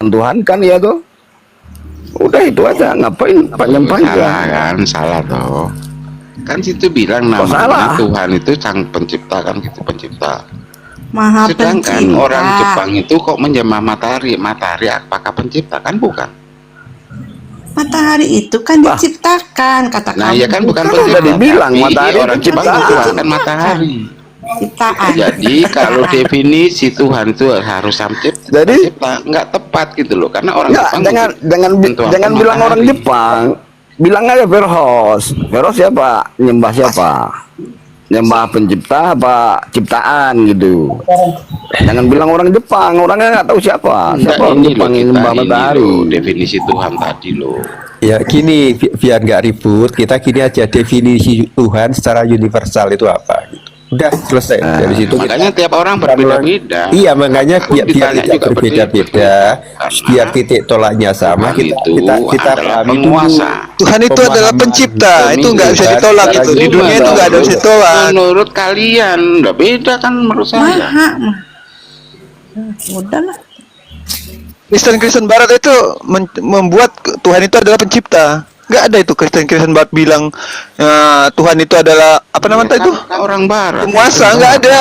Tuhan kan ya tuh. Udah itu aja, ngapain panjang-panjang. Salah kan, salah toh. Kan situ bilang namanya Tuhan itu sang pencipta kan, gitu, pencipta. Maha Sedangkan pencipta. orang Jepang itu kok menyembah matahari. Matahari apakah pencipta? Kan bukan. Matahari itu kan diciptakan, kata Nah kamu. ya kan bukan Udah pencipta, dibilang tapi matahari orang Jepang penciptaan. mentuhankan matahari. Ciptaan. Jadi kalau definisi Tuhan itu harus Jadi pencipta, nggak tepat gitu loh, karena orang ya, Jepang jangan bilang orang matahari. Jepang, bilang aja Verhos. Verhos siapa? Nyembah siapa? Nyembah pencipta apa ciptaan gitu. Jangan bilang orang Jepang, orangnya nggak tahu siapa. Siapa orang Ini Jepang loh, yang kita nyembah ini matahari? loh, definisi Tuhan tadi loh. Ya gini, biar nggak ribut, kita gini aja, definisi Tuhan secara universal itu apa gitu. Udah selesai dari situ. Makanya tiap orang berbeda-beda. Iya, makanya Aku biar ditanya tidak juga berbeda-beda, karena biar titik tolaknya sama, Tuhan itu kita adalah pahami penguasa. dulu. Tuhan itu adalah Pemahaman pencipta, itu nggak bisa Tuhan ditolak secara itu. Di dunia universal. itu nggak ada bisa ditolak. Menurut kalian udah beda kan menurut saya. Maha. Udahlah. Kristen Barat itu membuat Tuhan itu adalah pencipta. Nggak ada itu Kristen Barat bilang Tuhan itu adalah apa namanya Ya, itu? kan orang barat. Penguasa, nggak ada.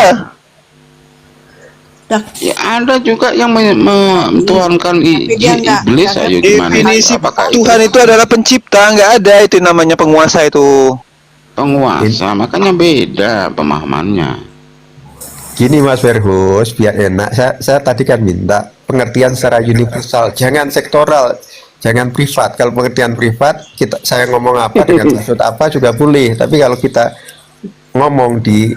Dah. Ya ada juga yang mentuhankan dia nggak- iblis, nggak ayo gimana? Definisi Apakah Tuhan itu adalah pencipta, nggak ada itu namanya penguasa itu. penguasa? Makanya beda pemahamannya. Gini Mas Verhus, biar enak, saya tadi kan minta pengertian secara universal, jangan sektoral, jangan privat. Kalau pengertian privat, saya ngomong apa dengan maksud apa juga boleh. Tapi kalau kita ngomong di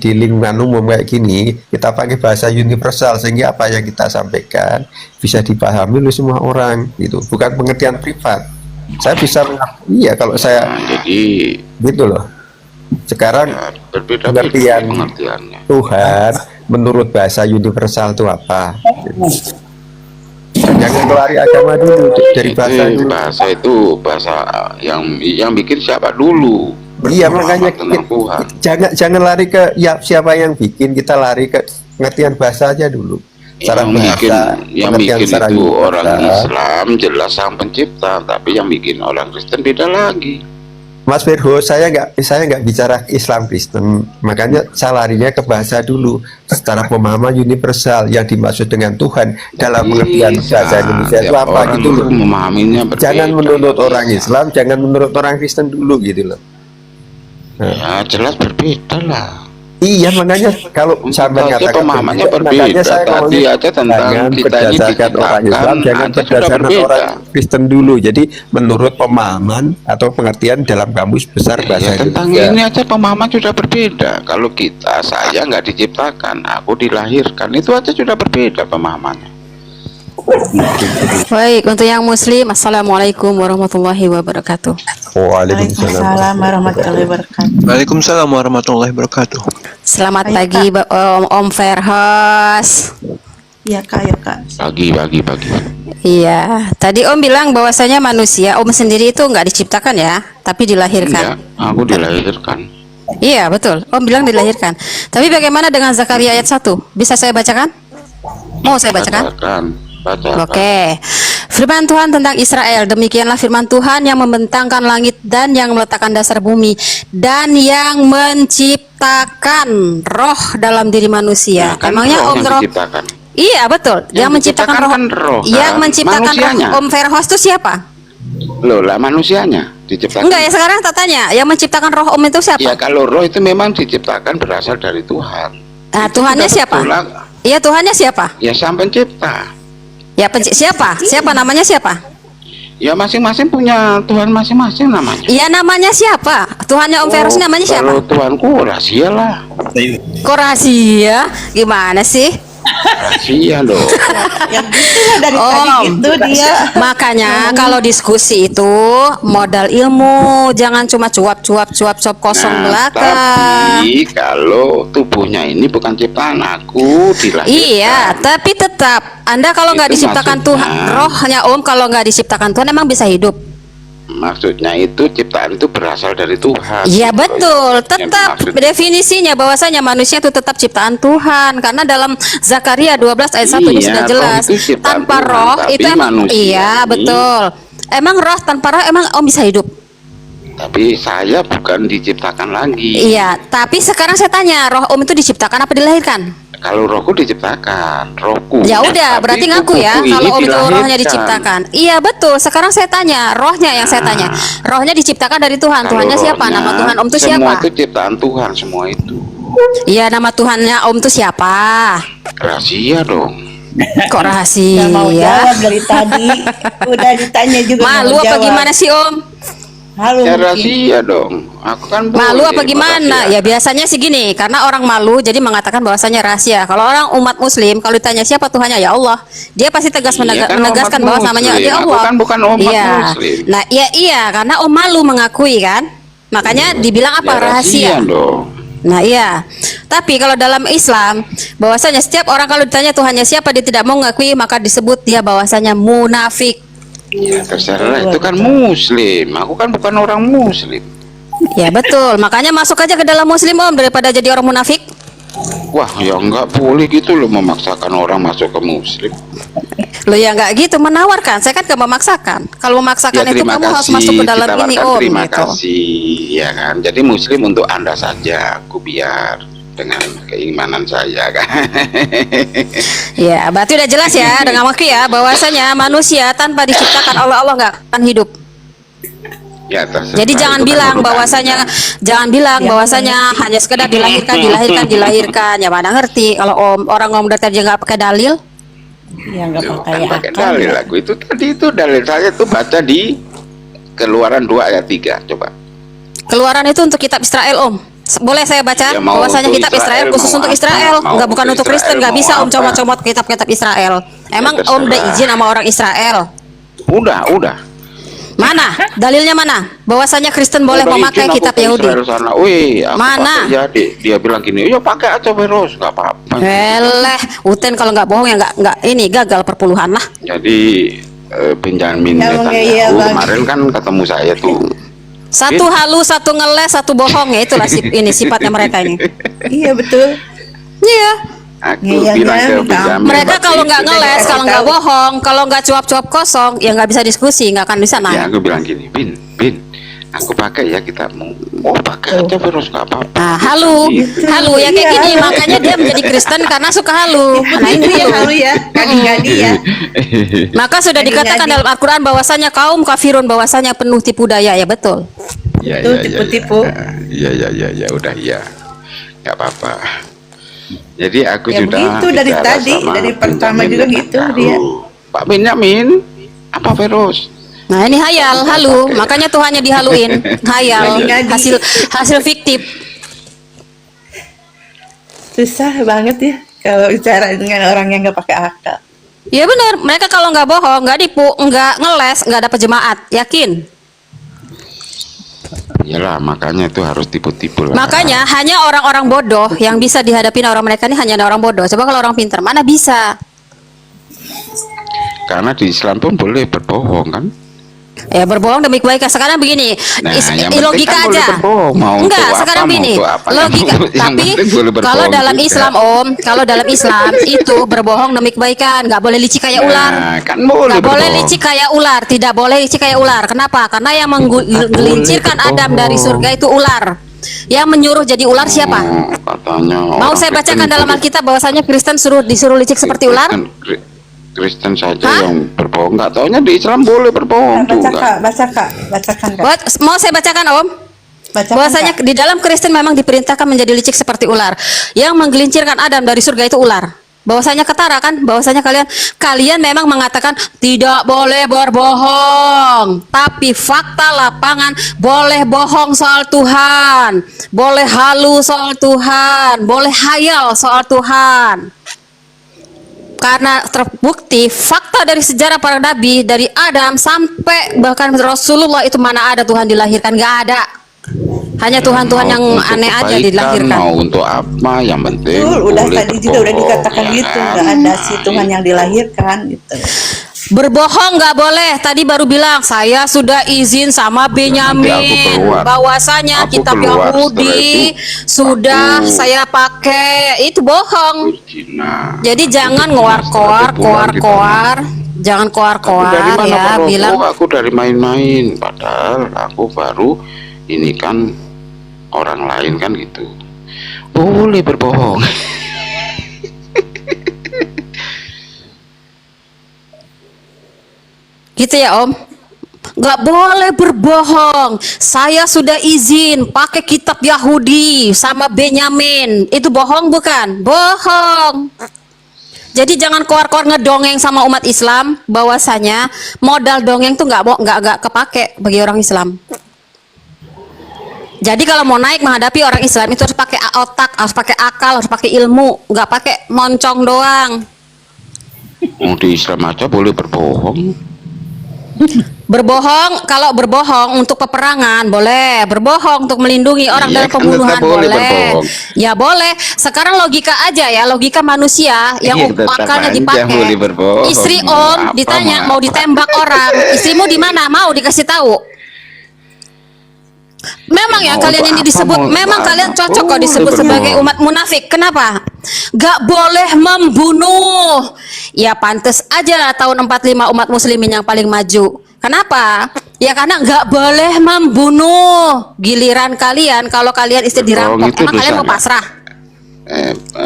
lingkungan umum kayak gini, kita pakai bahasa universal sehingga apa yang kita sampaikan bisa dipahami oleh semua orang. Gitu, bukan pengertian privat. Saya bisa iya kalau saya Nah, jadi gitu loh. Sekarang ya, berbeda pengertiannya. Tuhan menurut bahasa universal itu apa? Jangan kelari agama dulu dari bahasa Itu dulu. bahasa itu bahasa yang bikin siapa dulu? Iya, makanya Tentang Tuhan. jangan lari ke ya siapa yang bikin, kita lari ke pengertian bahasa aja dulu. Secara Yang bikin secara itu orang universal. Islam jelas sang pencipta, tapi yang bikin orang Kristen beda lagi. Mas Verho, saya nggak bicara Islam Kristen, makanya saya larinya ke bahasa dulu. Secara pemahaman universal yang dimaksud dengan Tuhan dalam pengertian bahasa Indonesia itu Tiap apa orang gitu loh. itu memahaminya berbeda. Jangan menurut orang Bisa. Islam, jangan menurut orang Kristen dulu gitu loh. Ya jelas berbeda lah. Iya, makanya kalau sampai Saja mengatakan pemahamannya makanya berbeda. saya Tadi ngomongnya aja tentang jangan kita ini berdasarkan orang Islam, diciptakan jangan aja sudah berdasarkan berbeda. orang Kristen dulu. Jadi menurut pemahaman atau pengertian dalam kamus besar bahasa Ya, tentang Indonesia. ini aja pemahaman sudah berbeda. Kalau saya nggak diciptakan, aku dilahirkan, itu aja sudah berbeda pemahamannya. Baik, untuk yang muslim, Assalamualaikum warahmatullahi wabarakatuh. Waalaikumsalam. Waalaikumsalam warahmatullahi wabarakatuh. Waalaikumsalam warahmatullahi wabarakatuh. Selamat Ayo, pagi Om Verhos. Iya kak, ya kak. Pagi. Iya, tadi Om bilang bahwasanya manusia, Om sendiri itu nggak diciptakan ya, tapi Enggak, dilahirkan. aku dilahirkan. Iya, betul. Om bilang dilahirkan. Tapi bagaimana dengan Zakaria ayat 1? Bisa saya bacakan? Mau saya bacakan? Bacakan. Oke. Firman Tuhan tentang Israel. Demikianlah firman Tuhan yang membentangkan langit dan yang meletakkan dasar bumi dan yang menciptakan roh dalam diri manusia. Nah, kan Emangnya roh Om yang roh? diciptakan. Iya, betul. Yang menciptakan roh. kan roh, Yang kan? menciptakan Manusianya. roh Om Verhos itu siapa? Loh lah, manusianya diciptakan. Enggak ya, sekarang tak tanya. Yang menciptakan roh Om itu siapa? Ya kalau roh itu memang diciptakan berasal dari Tuhan. Nah, Itu Tuhannya sudah siapa? betul lah. Iya, Tuhannya siapa? Ya sang pencipta. Ya, siapa? Siapa namanya siapa? Ya masing-masing punya Tuhan masing-masing namanya. Iya, namanya siapa? Tuhannya Om Verhos namanya siapa? Kalau Tuhanku rahasia lah. Kok rahasia? Gimana sih? Rahasia loh. Yang gitu lah dari tadi Om, gitu dia. makanya kalau diskusi itu modal ilmu, jangan cuma cuap kosong belaka. Tapi kalau tubuhnya ini bukan ciptaan aku, dilahirkan. Iya, tapi tetap Anda kalau nggak Itu diciptakan maksudnya. Tuhan, rohnya Om kalau nggak diciptakan Tuhan emang bisa hidup. maksudnya itu ciptaan itu berasal dari Tuhan. Iya betul, Yang tetap dimaksud. definisinya bahwasanya manusia itu tetap ciptaan Tuhan, karena dalam Zakaria 12 ayat 1 itu Iya, sudah roh jelas. itu ciptaan Tanpa Tuhan, roh tapi itu emang manusia iya ini- betul. Emang roh tanpa roh emang Om bisa hidup? Tapi saya bukan diciptakan lagi. Iya, tapi sekarang saya tanya, roh Om itu diciptakan apa dilahirkan? Kalau rohku diciptakan, rohku. Ya udah, Tapi berarti ngaku ya tubuhku ini kalau Om itu rohnya dilahirkan. diciptakan. Iya betul. Sekarang saya tanya, rohnya yang saya tanya, rohnya diciptakan dari Tuhan. Kalau Tuhannya siapa? rohnya, Nama Tuhan Om itu Semua siapa? itu ciptaan Tuhan, semua itu. Iya, nama Tuhannya Om itu siapa? Rahasia dong. Kok rahasia? Nggak mau jawab dari tadi. Udah ditanya juga. nggak Malu mau apa jawab. gimana sih Om? Malu Ya mungkin. rahasia dong. Aku kan Malu boleh apa gimana? rahasia. Ya biasanya sih gini, karena orang malu jadi mengatakan bahwasanya rahasia. Kalau orang umat muslim kalau ditanya siapa Tuhannya, ya Allah, dia pasti tegas Iya kan, menegaskan umat bahwa namanya muslim. ya Aku Allah. kan bukan umat Iya. muslim. Nah, iya karena Om malu mengakui kan. Makanya dibilang apa? Ya, rahasia. dong. Nah iya, tapi kalau dalam Islam bahwasanya setiap orang kalau ditanya Tuhannya siapa dia tidak mau mengakui maka disebut dia bahwasanya munafik. Ya terserah, itu kan muslim. Aku kan bukan orang muslim. Ya betul, makanya masuk aja ke dalam Muslim Om daripada jadi orang munafik. Wah, ya nggak boleh gitu loh memaksakan orang masuk ke muslim. Lo ya nggak gitu, menawarkan. Saya kan gak memaksakan. Kalau memaksakan itu terima kamu harus kasih, masuk ke dalam ini ditawarkan, Om terima gitu. kasih, ya kan. Jadi muslim untuk Anda saja, aku biar dengan keimanan saya kan. Ya, berarti udah jelas ya dengan waktu ya bahwasanya manusia tanpa diciptakan oleh Allah nggak akan hidup. Ya, terserah, Jadi jangan itu kan bilang urusan bahwasanya Anda. jangan bilang Ya, bahwasanya hanya sekedar dilahirkan. Ya mana ngerti kalau Om orang ngomong dari tadi nggak pakai dalil. Ya nggak Loh, pakai kan pakai akal. dalil aku itu tadi itu dalil saya tuh baca di Keluaran 2 ayat 3 coba. Keluaran itu untuk kitab Israel Om. Boleh saya baca Ya, mau bahwasanya untuk kitab Israel Israel, khusus mau untuk apa? Israel, Mau nggak bukan untuk untuk Kristen, Israel, nggak mau bisa Om apa? comot-comot kitab-kitab Israel. Emang Ya, Om udah terserah. izin sama orang Israel? Udah. Mana? Dalilnya mana? Bahwasanya Kristen boleh Udah memakai izin aku kitab ke Yahudi. Israel sana. Wih, aku Mana? pakai, ya, dia bilang gini, ya pakai aja Veros, nggak apa-apa. Eleh, Uten kalau nggak bohong ya nggak ini gagal perpuluhan lah. Jadi Benjamin Ya, Netanyahu iya, Bang. kemarin kan ketemu saya tuh. Satu halus, satu ngeles, satu bohong ya itulah ini sifatnya mereka ini. Iya betul. Iya. Aku Iya, bilang iya, ke minta Benjamin. Mereka waktu kalau itu, nggak ngeles, Kasih kalau nggak tahu. bohong, kalau nggak cuap-cuap kosong, ya nggak bisa diskusi, nggak akan bisa Ya naik. aku bilang gini, Bin, aku pakai ya kitabmu. Oh pakai aja Veros, nggak apa-apa. Nah, halu ya kayak Iya, gini, halu. makanya dia menjadi Kristen karena suka halu. Nah Itu itu yang halu ya, gadi-gadi ya. Maka sudah Jadi- dikatakan dalam Al-Quran bahwasanya kaum kafirun bahwasanya penuh tipu daya ya betul. Ya, Betul, ya, ya, tipu-tipu. ya, udah ya, nggak apa-apa. Jadi aku Ya, sudah begitu dari bicara tadi, sama dari pertama Benjamin juga gitu Netanyahu. dia. Pak Benjamin, apa Veros? Nah ini hayal, halu, makanya Tuhannya dihaluin, hayal, Gadi-gadi. hasil fiktif. Susah banget ya kalau bicara dengan orang yang nggak pakai akal. Ya benar, mereka kalau nggak bohong, nggak nipu, nggak ngeles, nggak dapat jemaat, yakin. Iyalah, makanya itu harus tipu-tipu lah. Makanya hanya orang-orang bodoh yang bisa dihadapin orang mereka ini hanya ada orang bodoh. Coba kalau orang pintar, mana bisa? Karena di Islam pun boleh berbohong kan? Ya berbohong demi kebaikan. Sekarang begini, Nah, yang penting logika kan boleh aja. berbohong. Mau Enggak, untuk apa, sekarang mau begini, untuk apa. logika. Yang Tapi penting boleh berbohong kalau dalam juga. Islam Om, kalau dalam Islam itu berbohong demi kebaikan, nggak boleh licik kayak ular. Nah, kan boleh Nggak boleh berbohong. licik kayak ular, tidak boleh licik kayak ular. Kenapa? Karena yang menggelincirkan boleh Adam dari berbohong. surga itu ular. Yang menyuruh jadi ular siapa? Oh, katanya Mau orang saya Kristen bacakan dalam boleh- Alkitab bahwasanya Kristen disuruh licik seperti ular? Kristen saja Hah? yang berbohong, nggak taunya di Islam boleh berbohong Baca juga. kak, bacakan kak. Mau saya bacakan Om? Bacakan, Bahwasanya Kak. di dalam Kristen memang diperintahkan menjadi licik seperti ular. Yang menggelincirkan Adam dari surga itu ular. Bahwasanya ketara kan, bahwasanya kalian memang mengatakan tidak boleh berbohong, tapi fakta lapangan boleh bohong soal Tuhan, boleh halu soal Tuhan, boleh hayal soal Tuhan. Karena terbukti fakta dari sejarah para nabi dari Adam sampai bahkan Rasulullah itu mana ada Tuhan dilahirkan, nggak ada. Hanya Tuhan-Tuhan yang Mau untuk aneh aja kebaikan, dilahirkan. Mau untuk apa? Yang penting Betul, udah boleh tadi juga udah berbohong, dikatakan ya gitu, kan? nggak ada si Nah, Tuhan yang dilahirkan gitu. Berbohong nggak boleh. Tadi baru bilang saya sudah izin sama Nanti aku Benyamin keluar. bahwasanya Aku kitab keluar, setelah Yahudi itu sudah aku- saya pakai. Itu bohong. Cina. Jadi Aku jangan di Cina, koar-koar, 1 bulan di koar-koar. Jangan Aku dari koar-koar mana ya, Pak Roko? bilang Aku dari main-main. Padahal aku baru ini kan orang lain kan gitu. Boleh berbohong. gitu ya Om. Nggak boleh berbohong. Saya sudah izin pakai kitab Yahudi sama Benyamin. Itu bohong bukan? Bohong. Jadi jangan keluar-keluar ngedongeng sama umat Islam bahwasanya modal dongeng tuh nggak kepake bagi orang Islam. Jadi kalau mau naik menghadapi orang Islam itu harus pakai otak, harus pakai akal, harus pakai ilmu, nggak pakai moncong doang. Mau di Islam aja boleh berbohong. Berbohong, kalau berbohong untuk peperangan boleh, berbohong untuk melindungi orang Iya, dalam kan pembunuhan tetap boleh boleh. berbohong. Ya boleh. Sekarang logika aja ya, logika manusia yang Iya, tetap akalnya aja dipakai. boleh berbohong. Istri Apa ditanya mau mau ditembak orang, istrimu di mana? Mau dikasih tahu. Memang ya Mau kalian untuk ini apa, disebut, mau memang apa? kalian cocok kok Boleh disebut sebagai berbohong. umat munafik. Kenapa? Gak boleh membunuh. Ya pantas aja tahun 45 umat muslimin yang paling maju. Kenapa? Ya karena nggak boleh membunuh. Giliran kalian kalau kalian istri Berbohong dirampok, itu emang kalian dosa mau nggak? pasrah?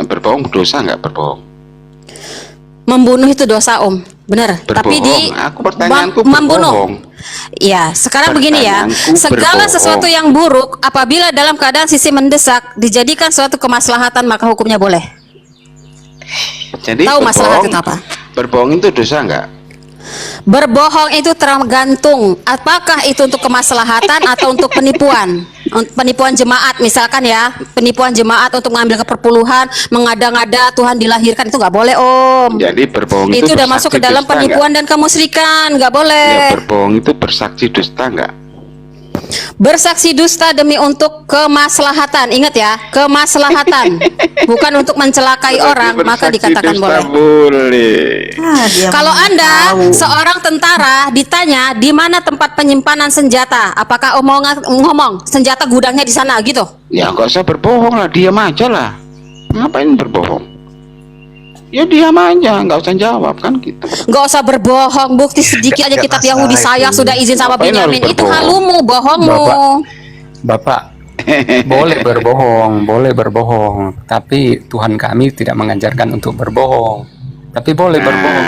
Berbohong dosa nggak berbohong? Membunuh itu dosa Om, bener. Tapi di Berbohong. Aku pertanyaanku membunuh. berbohong. Ya, sekarang begini ya. Pertanyaanku Segala berbohong. sesuatu yang buruk apabila dalam keadaan sisi mendesak dijadikan suatu kemaslahatan maka hukumnya boleh. Jadi Tahu maslahat berbohong- itu apa? Berbohong itu dosa nggak? Berbohong itu tergantung apakah itu untuk kemaslahatan atau untuk penipuan. Penipuan jemaat misalkan ya, penipuan jemaat untuk mengambil keperpuluhan, mengada-ngada Tuhan dilahirkan itu nggak boleh Om. Jadi berbohong itu Itu udah masuk ke bersaksi dalam dusta penipuan dan kemusyrikan, nggak boleh. nggak? Ya, berbohong itu bersaksi dusta nggak? Bersaksi dusta demi untuk kemaslahatan, ingat ya, kemaslahatan, bukan untuk mencelakai orang, maka Bersaksi dikatakan dusta boleh. boleh. Dia Kalau mau Anda tahu. seorang tentara ditanya di mana tempat penyimpanan senjata, apakah Om mau ngomong senjata gudangnya di sana gitu? Ya nggak usah berbohong lah, diam aja lah. Ngapain berbohong? Ya diam aja, nggak usah jawab kan gitu. Nggak usah berbohong, bukti sedikit aja kitab Yahudi saya sudah izin sama Ngapain harus Benyamin. Itu berbohong? halumu, bohongmu. Bapak, boleh berbohong, tapi Tuhan kami tidak mengajarkan untuk berbohong. Tapi boleh berbohong.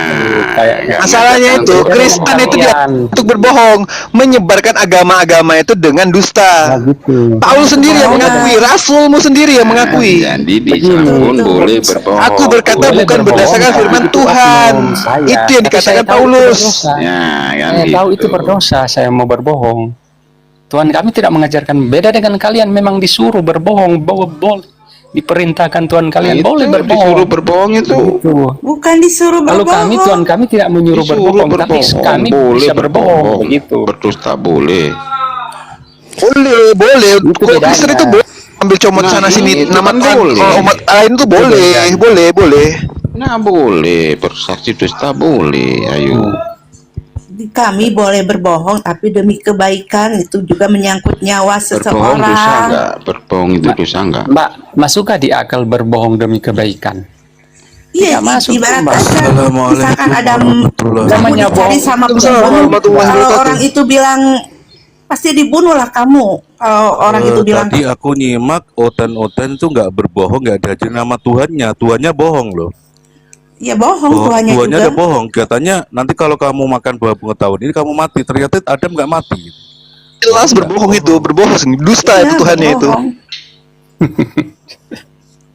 Kayak Masalahnya itu Untuk Kristen itu dia kalian. untuk berbohong, menyebarkan agama-agama itu dengan dusta. gitu. Paulus sendiri yang mengakui, rasulmu sendiri yang mengakui. Jadi di sana pun boleh berbohong. Aku berkata Boleh bukan berbohong, berdasarkan tapi firman itu Tuhan. oknum saya. Itu yang Tapi dikatakan saya tahu itu Paulus. berdosa. Ya, kan Saya tahu gitu. itu berdosa, saya mau berbohong. Tuhan kami tidak mengajarkan. Beda dengan kalian, memang disuruh berbohong. Diperintahkan Tuhan kalian Nah, boleh itu berbohong. disuruh berbohong itu. Gitu. Bukan disuruh Kalau berbohong. kami, Tuhan kami tidak menyuruh Disuruh berbohong, tapi kami boleh bisa berbohong. Begitu. Berdusta boleh. Boleh. Itu Kok Kristen bedanya. itu boleh ambil comot Nah, sana sini itu nama kan Tuhan. boleh. Kalau umat lain tuh boleh. Nah boleh, bersaksi dusta boleh. Ayo. Kami boleh berbohong, tapi demi kebaikan itu juga menyangkut nyawa Berbohong dosa seseorang. enggak? Berbohong itu dosa enggak? Mbak, masukah di akal berbohong demi kebaikan? Iya, Tidak masuk, ibarat Mbak. kata misalkan ada kamu Namanya dicari bohong. sama Waalaikumsalam perempuan, warahmatullahi kalau wabarakatuh. orang itu bilang pasti dibunuhlah kamu. Kalau orang itu bilang Tadi aku nyimak Otan tuh nggak berbohong, nggak diajarin nama Tuhannya. Tuhannya bohong loh. ya bohong Tuhannya Tuhannya juga. ada bohong. Katanya nanti kalau kamu makan buah pengetahuan ini kamu mati. Ternyata Adam nggak mati. Jelas berbohong itu, berbohong, dusta Iya, itu Tuhannya itu. berbohong.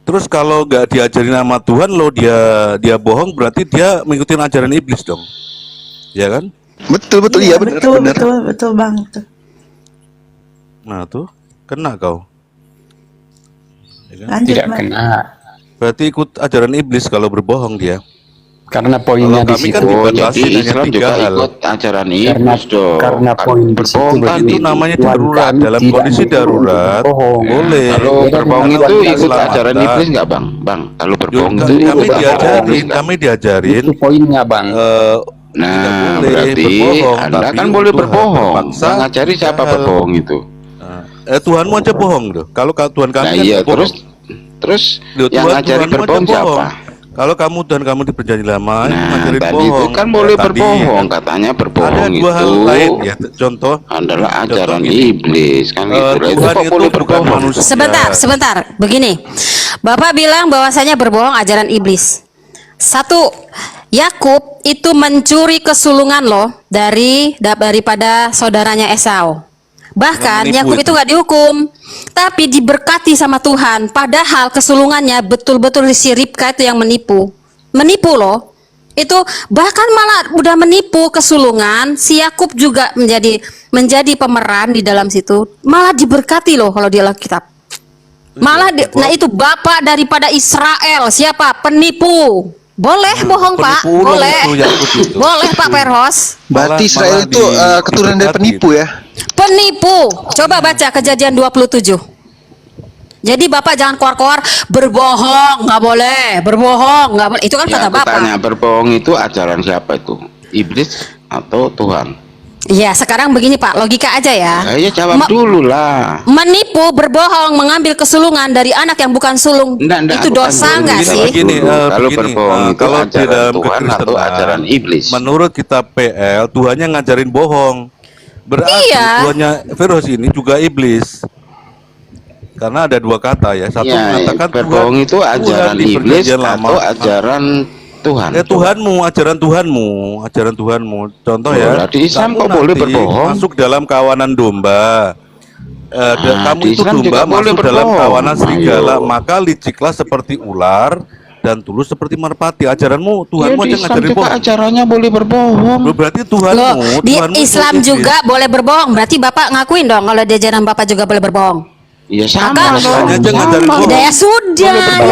Terus kalau nggak diajarin nama Tuhan lo dia bohong, berarti dia mengikuti ajaran iblis dong. Ya kan? Betul, iya benar. Betul Bang. Betul. Nah tuh kena kau. Ya kan? Lanjut Tidak Bang. kena. Berarti ikut ajaran iblis kalau berbohong dia. Karena poinnya Kalau di kami situ. kan Oh, dibatasi jadi hanya Islam 3 juga hal. ikut ajaran Karena- iblis dong. karena Kan poin di situ berbohong begitu. tadi. Itu namanya Tuhan darurat. kami Dalam tidak kondisi menyuruh darurat berbohong. boleh. Kalau Beda berbohong dengan itu Tuhan ikut keselamatan. ajaran iblis nggak bang? Bang, kalau berbohong itu Kami ikut ajaran iblis diajarin, nggak? kami diajarin Itu poinnya, Bang. Nah, boleh berarti berbohong, Anda tapi kan boleh untuk hal berbohong. terpaksa, Yang ngajari siapa hal- berbohong itu? Tuhanmu aja bohong loh. Kalau Tuhan kami Nah kan iya, nggak bohong. terus Loh, yang ngajari Tuhanmu aja berbohong siapa? Kalau Tuhan kamu di perjanjian lama itu Nah, ngajarin tadi bohong. itu kan Ya, boleh tadi berbohong, kan. katanya Ada berbohong dua hal itu lain ya. Contoh adalah ajaran gini. iblis kan gitu. Lah, itu Tuhan kok itu boleh bukan berbohong? manusia. Sebentar, begini. Bapak bilang bahwasanya berbohong ajaran iblis. Satu, Yakub itu mencuri kesulungan loh daripada saudaranya Esau. Bahkan Yang menipu Yakub itu itu. nggak dihukum, tapi diberkati sama Tuhan. Padahal kesulungannya betul-betul si Ribka itu yang menipu loh. Itu bahkan malah udah menipu kesulungan, si Yakub juga menjadi pemeran di dalam situ. Malah diberkati loh kalau di Alkitab. Malah nah itu bapak daripada Israel, siapa? Penipu. Boleh bohong Pak, penipu ulang boleh. itu, Yakub itu. Boleh Pak Perhos. Berarti Malah- Israel malah itu keturunan dari diberkati. penipu ya. Penipu. Coba baca Kejadian 27. Jadi Bapak jangan keluar-keluar berbohong, nggak boleh. Berbohong, nggak boleh. Itu kan Ya, kata aku Bapak. tanya, berbohong itu ajaran siapa itu? Iblis atau Tuhan? Iya, sekarang begini Pak, logika aja ya. Ya jawab dulu lah. Menipu, berbohong, mengambil kesulungan dari anak yang bukan sulung. Enggak, Itu aku dosa tanya nggak dulu. sih? Begini, Kalau begini, berbohong itu kalau di ajaran dalam Tuhan atau kekristenan, ajaran iblis? menurut kitab PL, Tuhannya ngajarin bohong. Berarti Iya. Tuhannya Firdaus ini juga iblis. Karena ada dua kata ya. Satu Ya, mengatakan berbohong itu ajaran di iblis perjanjian atau ajaran Tuhan? Tuhanmu, ajaran Tuhanmu. Contoh ya. Berarti Islam kamu kok boleh nanti berbohong? Masuk dalam kawanan domba. Kamu di itu Islam juga domba boleh masuk dalam berbohong. kawanan serigala, Ayo. maka liciklah seperti ular dan tulus seperti merpati. Ajaranmu, Ya, Tuhanmu di aja Islam ngajarin juga bohong. ajarannya boleh berbohong. Loh, berarti Tuhanmu, Loh, di Tuhanmu itu Islam iblis. juga boleh berbohong. Berarti Bapak ngakuin dong kalau di ajaran Bapak juga boleh berbohong. Ya sama Maka dong. aja ngajarin Sama. bohong. Ya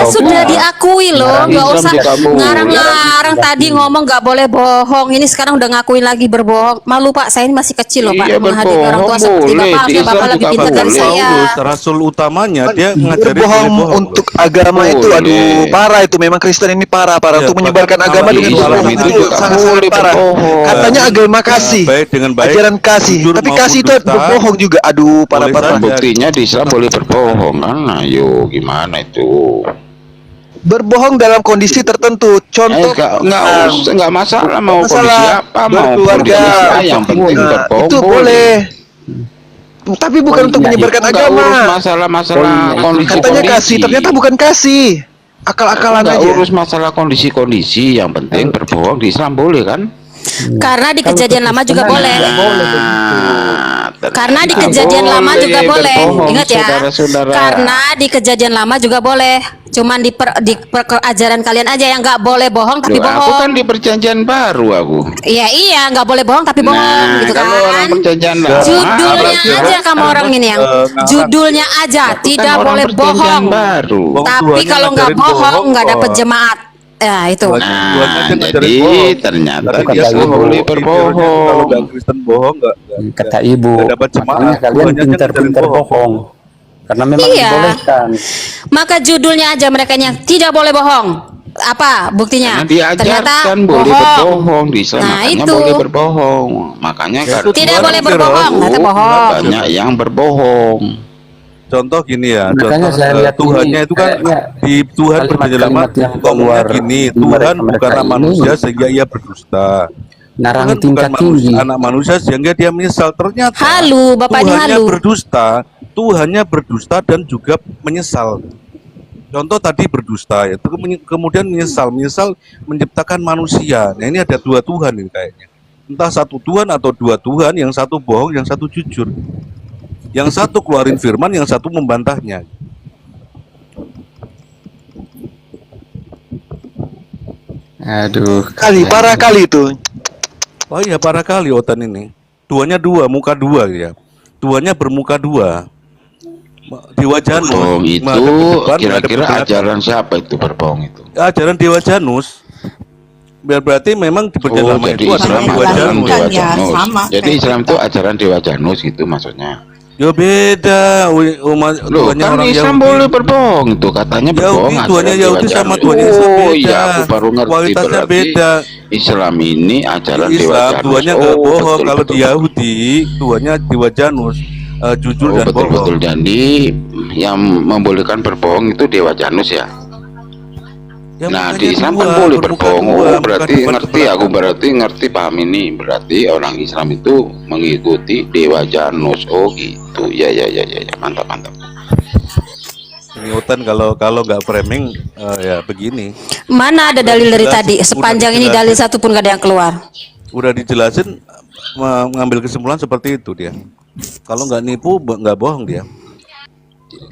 sudah diakui loh, nggak Islam usah juga boleh. ngarang-ngarang tadi ngomong nggak boleh bohong. Ini sekarang udah ngakuin lagi berbohong. Malu Pak, saya ini masih kecil loh Pak, Iya, menghadapi orang tua berbohong seperti boleh. Bapak. Di Harusnya Islam Bapak lebih juga pintar dari boleh. saya. Paulus, rasul utamanya, dia ngajarin Berbohong boleh bohong. untuk loh. agama itu, Boleh. aduh parah itu. Memang Kristen ini parah Ya, untuk menyebarkan bahkan agama malah dengan di Islam bohong itu itu juga sangat-sangat boleh parah. berbohong. Katanya agama kasih, baik dengan baik, ajaran kasih, jujur tapi maupun kasih itu dusta, berbohong juga. Aduh parah boleh parah. saja. Buktinya di Islam boleh berbohong kan? Ayo, gimana itu? Berbohong dalam kondisi tertentu. Contoh Nggak masalah mau masalah kondisi apa, mau berkeluarga, kondisi apa, yang penting nah, berbohong itu boleh. Tapi bukan untuk menyebarkan Nggak urus agama. masalah kondisi. Katanya kasih, ternyata bukan kasih. Akal-akalan Nggak aja. urus masalah kondisi-kondisi, yang penting berbohong di Islam boleh kan? Karena di Kejadian Lama juga boleh. Karena di Ternyata Kejadian Lama boleh juga boleh. berbohong, Ingat ya. saudara-saudara. Karena di Kejadian Lama juga boleh. Cuman di ajaran kalian aja yang nggak boleh bohong tapi Loh, aku bohong. kan di perjanjian baru aku. Iya, nggak boleh bohong tapi bohong Nah, gitu kalau orang kan. perjanjian lama, Judulnya berarti aja kamu orang ini yang judulnya aja aku kan tidak orang boleh perjanjian bohong. baru. Tapi Tuhannya kalau nggak ngajarin bohong nggak kok. dapat jemaat. Ya itu. Tuhannya Nah, ngajarin jadi bohong. ternyata Tapi di dia Islam bohong. boleh Intinya kalau berbohong. nggak Kristen bohong nggak Kata ibu, nggak dapat jemaah. makanya kalian Tuhannya aja pintar-pintar ngajarin bohong. Karena memang Iya. dibolehkan. Maka judulnya aja mereka yang tidak boleh bohong. Apa buktinya? Karena Ternyata diajarkan boleh berbohong di Islam, Nah, makanya itu. boleh berbohong. Makanya kan Tidak Tuhan boleh Firdaus, berbohong, kata bohong. banyak yang berbohong. Contoh gini ya, Makanya contoh saya lihat Tuhannya ini, itu kan kayaknya di Tuhan perjanjian lama kalimat-kalimat yang ngomongnya keluar gini, di Tuhan mereka-mereka bukanlah ini manusia sehingga ia berdusta. narang Tuhan bukan tingkat tinggi. anak manusia sehingga dia menyesal. Ternyata Halu, Bapak ini Tuhannya halu. Tuhannya berdusta dan juga menyesal. Contoh tadi berdusta ya, kemudian menyesal menciptakan manusia. Nah ini ada dua Tuhan ini kayaknya. Entah satu Tuhan atau dua Tuhan, yang satu bohong, yang satu jujur. Yang satu keluarin firman, yang satu membantahnya. Aduh. Parah kali itu. Oh iya parah kali Otan ini. Tuhannya dua, muka dua ya. Tuhannya bermuka dua. Dewa Janus. Berbohong itu menghadap ke depan, menghadap ke kira-kira belakang. ajaran siapa itu berbohong itu? Ajaran Dewa Janus. Berarti memang di perjanjian lama jadi itu adalah Islam Dewa ajaran Janus. Dewa Ya, Janus. sama, Jadi kayak Islam kita. itu ajaran Dewa Janus gitu maksudnya. Ya beda, umat Loh, Tuhannya kan orang Islam Yahudi. boleh berbohong tuh, katanya berbohong Yahudi, Tuhannya ajaran Yahudi Dewa sama Janus. Tuhannya Islam Oh beda. iya, aku baru ngerti, Kualitasnya berarti beda. Islam ini ajaran Di Dewa Islam Janus. Tuhannya nggak Oh bohong. betul Kalau betul di Yahudi Tuhannya Dewa Janus, jujur Oh dan betul bohong. betul. Jadi yang membolehkan berbohong itu Dewa Janus ya. Ya, Nah makanya di Islam dua, kan boleh bermuka berbohong. dua, Oh bukan berarti debat ngerti aku, belakang. berarti ngerti, paham ini. Berarti orang Islam itu mengikuti Dewa Janus. Oh gitu. Ya ya ya ya, ya. Mantap mantap. Pengiutan kalau nggak framing, ya begini. Mana ada Udah dalil dari dijelasin, tadi? udah Sepanjang ini dalil dijelasin. satu pun gak ada yang keluar. Udah dijelasin, mengambil kesimpulan seperti itu dia. Kalau nggak nipu, nggak bohong dia.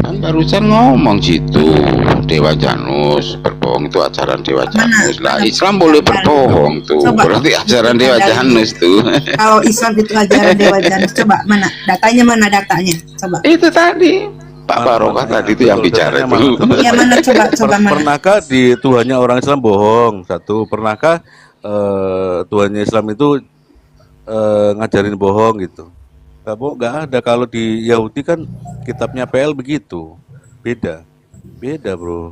Kan barusan ngomong situ Dewa Janus, berbohong itu ajaran Dewa Janus. Lah Islam boleh berbohong tuh. Coba, Berarti ajaran buktikan Dewa dalilnya. Janus tuh. Kalau Islam itu ajaran Dewa Janus, coba mana datanya, mana datanya, coba. Itu tadi Pak Barokah Mana, tadi itu yang betul, bicara datanya itu. mana? Iya, mana, coba mana. Pernahkah di Tuhannya orang Islam bohong? Satu, pernahkah Tuhannya Islam itu ngajarin bohong gitu? Nggak ada. Kalau di Yahudi kan kitabnya PL begitu, beda bro.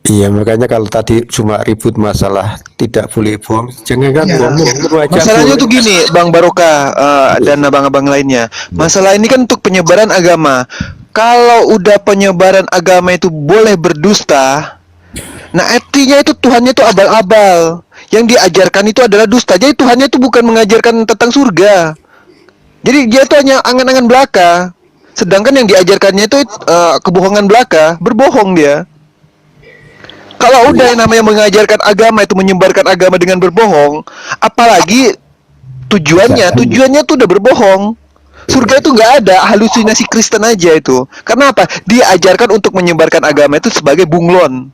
Iya, makanya kalau tadi cuma ribut masalah tidak boleh bohong, jangan kan Ya. bohong aja. Masalahnya boleh. tuh gini, Bang Barokah dan abang-abang lainnya. Masalah ini kan untuk penyebaran agama. Kalau udah penyebaran agama itu boleh berdusta, nah artinya itu Tuhannya itu abal-abal. Yang diajarkan itu adalah dusta. Jadi Tuhannya itu bukan mengajarkan tentang surga. Jadi dia itu hanya angan-angan belaka. Sedangkan yang diajarkannya itu kebohongan belaka, berbohong dia. Kalau udah yang namanya mengajarkan agama itu menyebarkan agama dengan berbohong, apalagi tujuannya tuh udah berbohong. Surga itu nggak ada, halusinasi Kristen aja itu. Karena apa? Diajarkan untuk menyebarkan agama itu sebagai bunglon.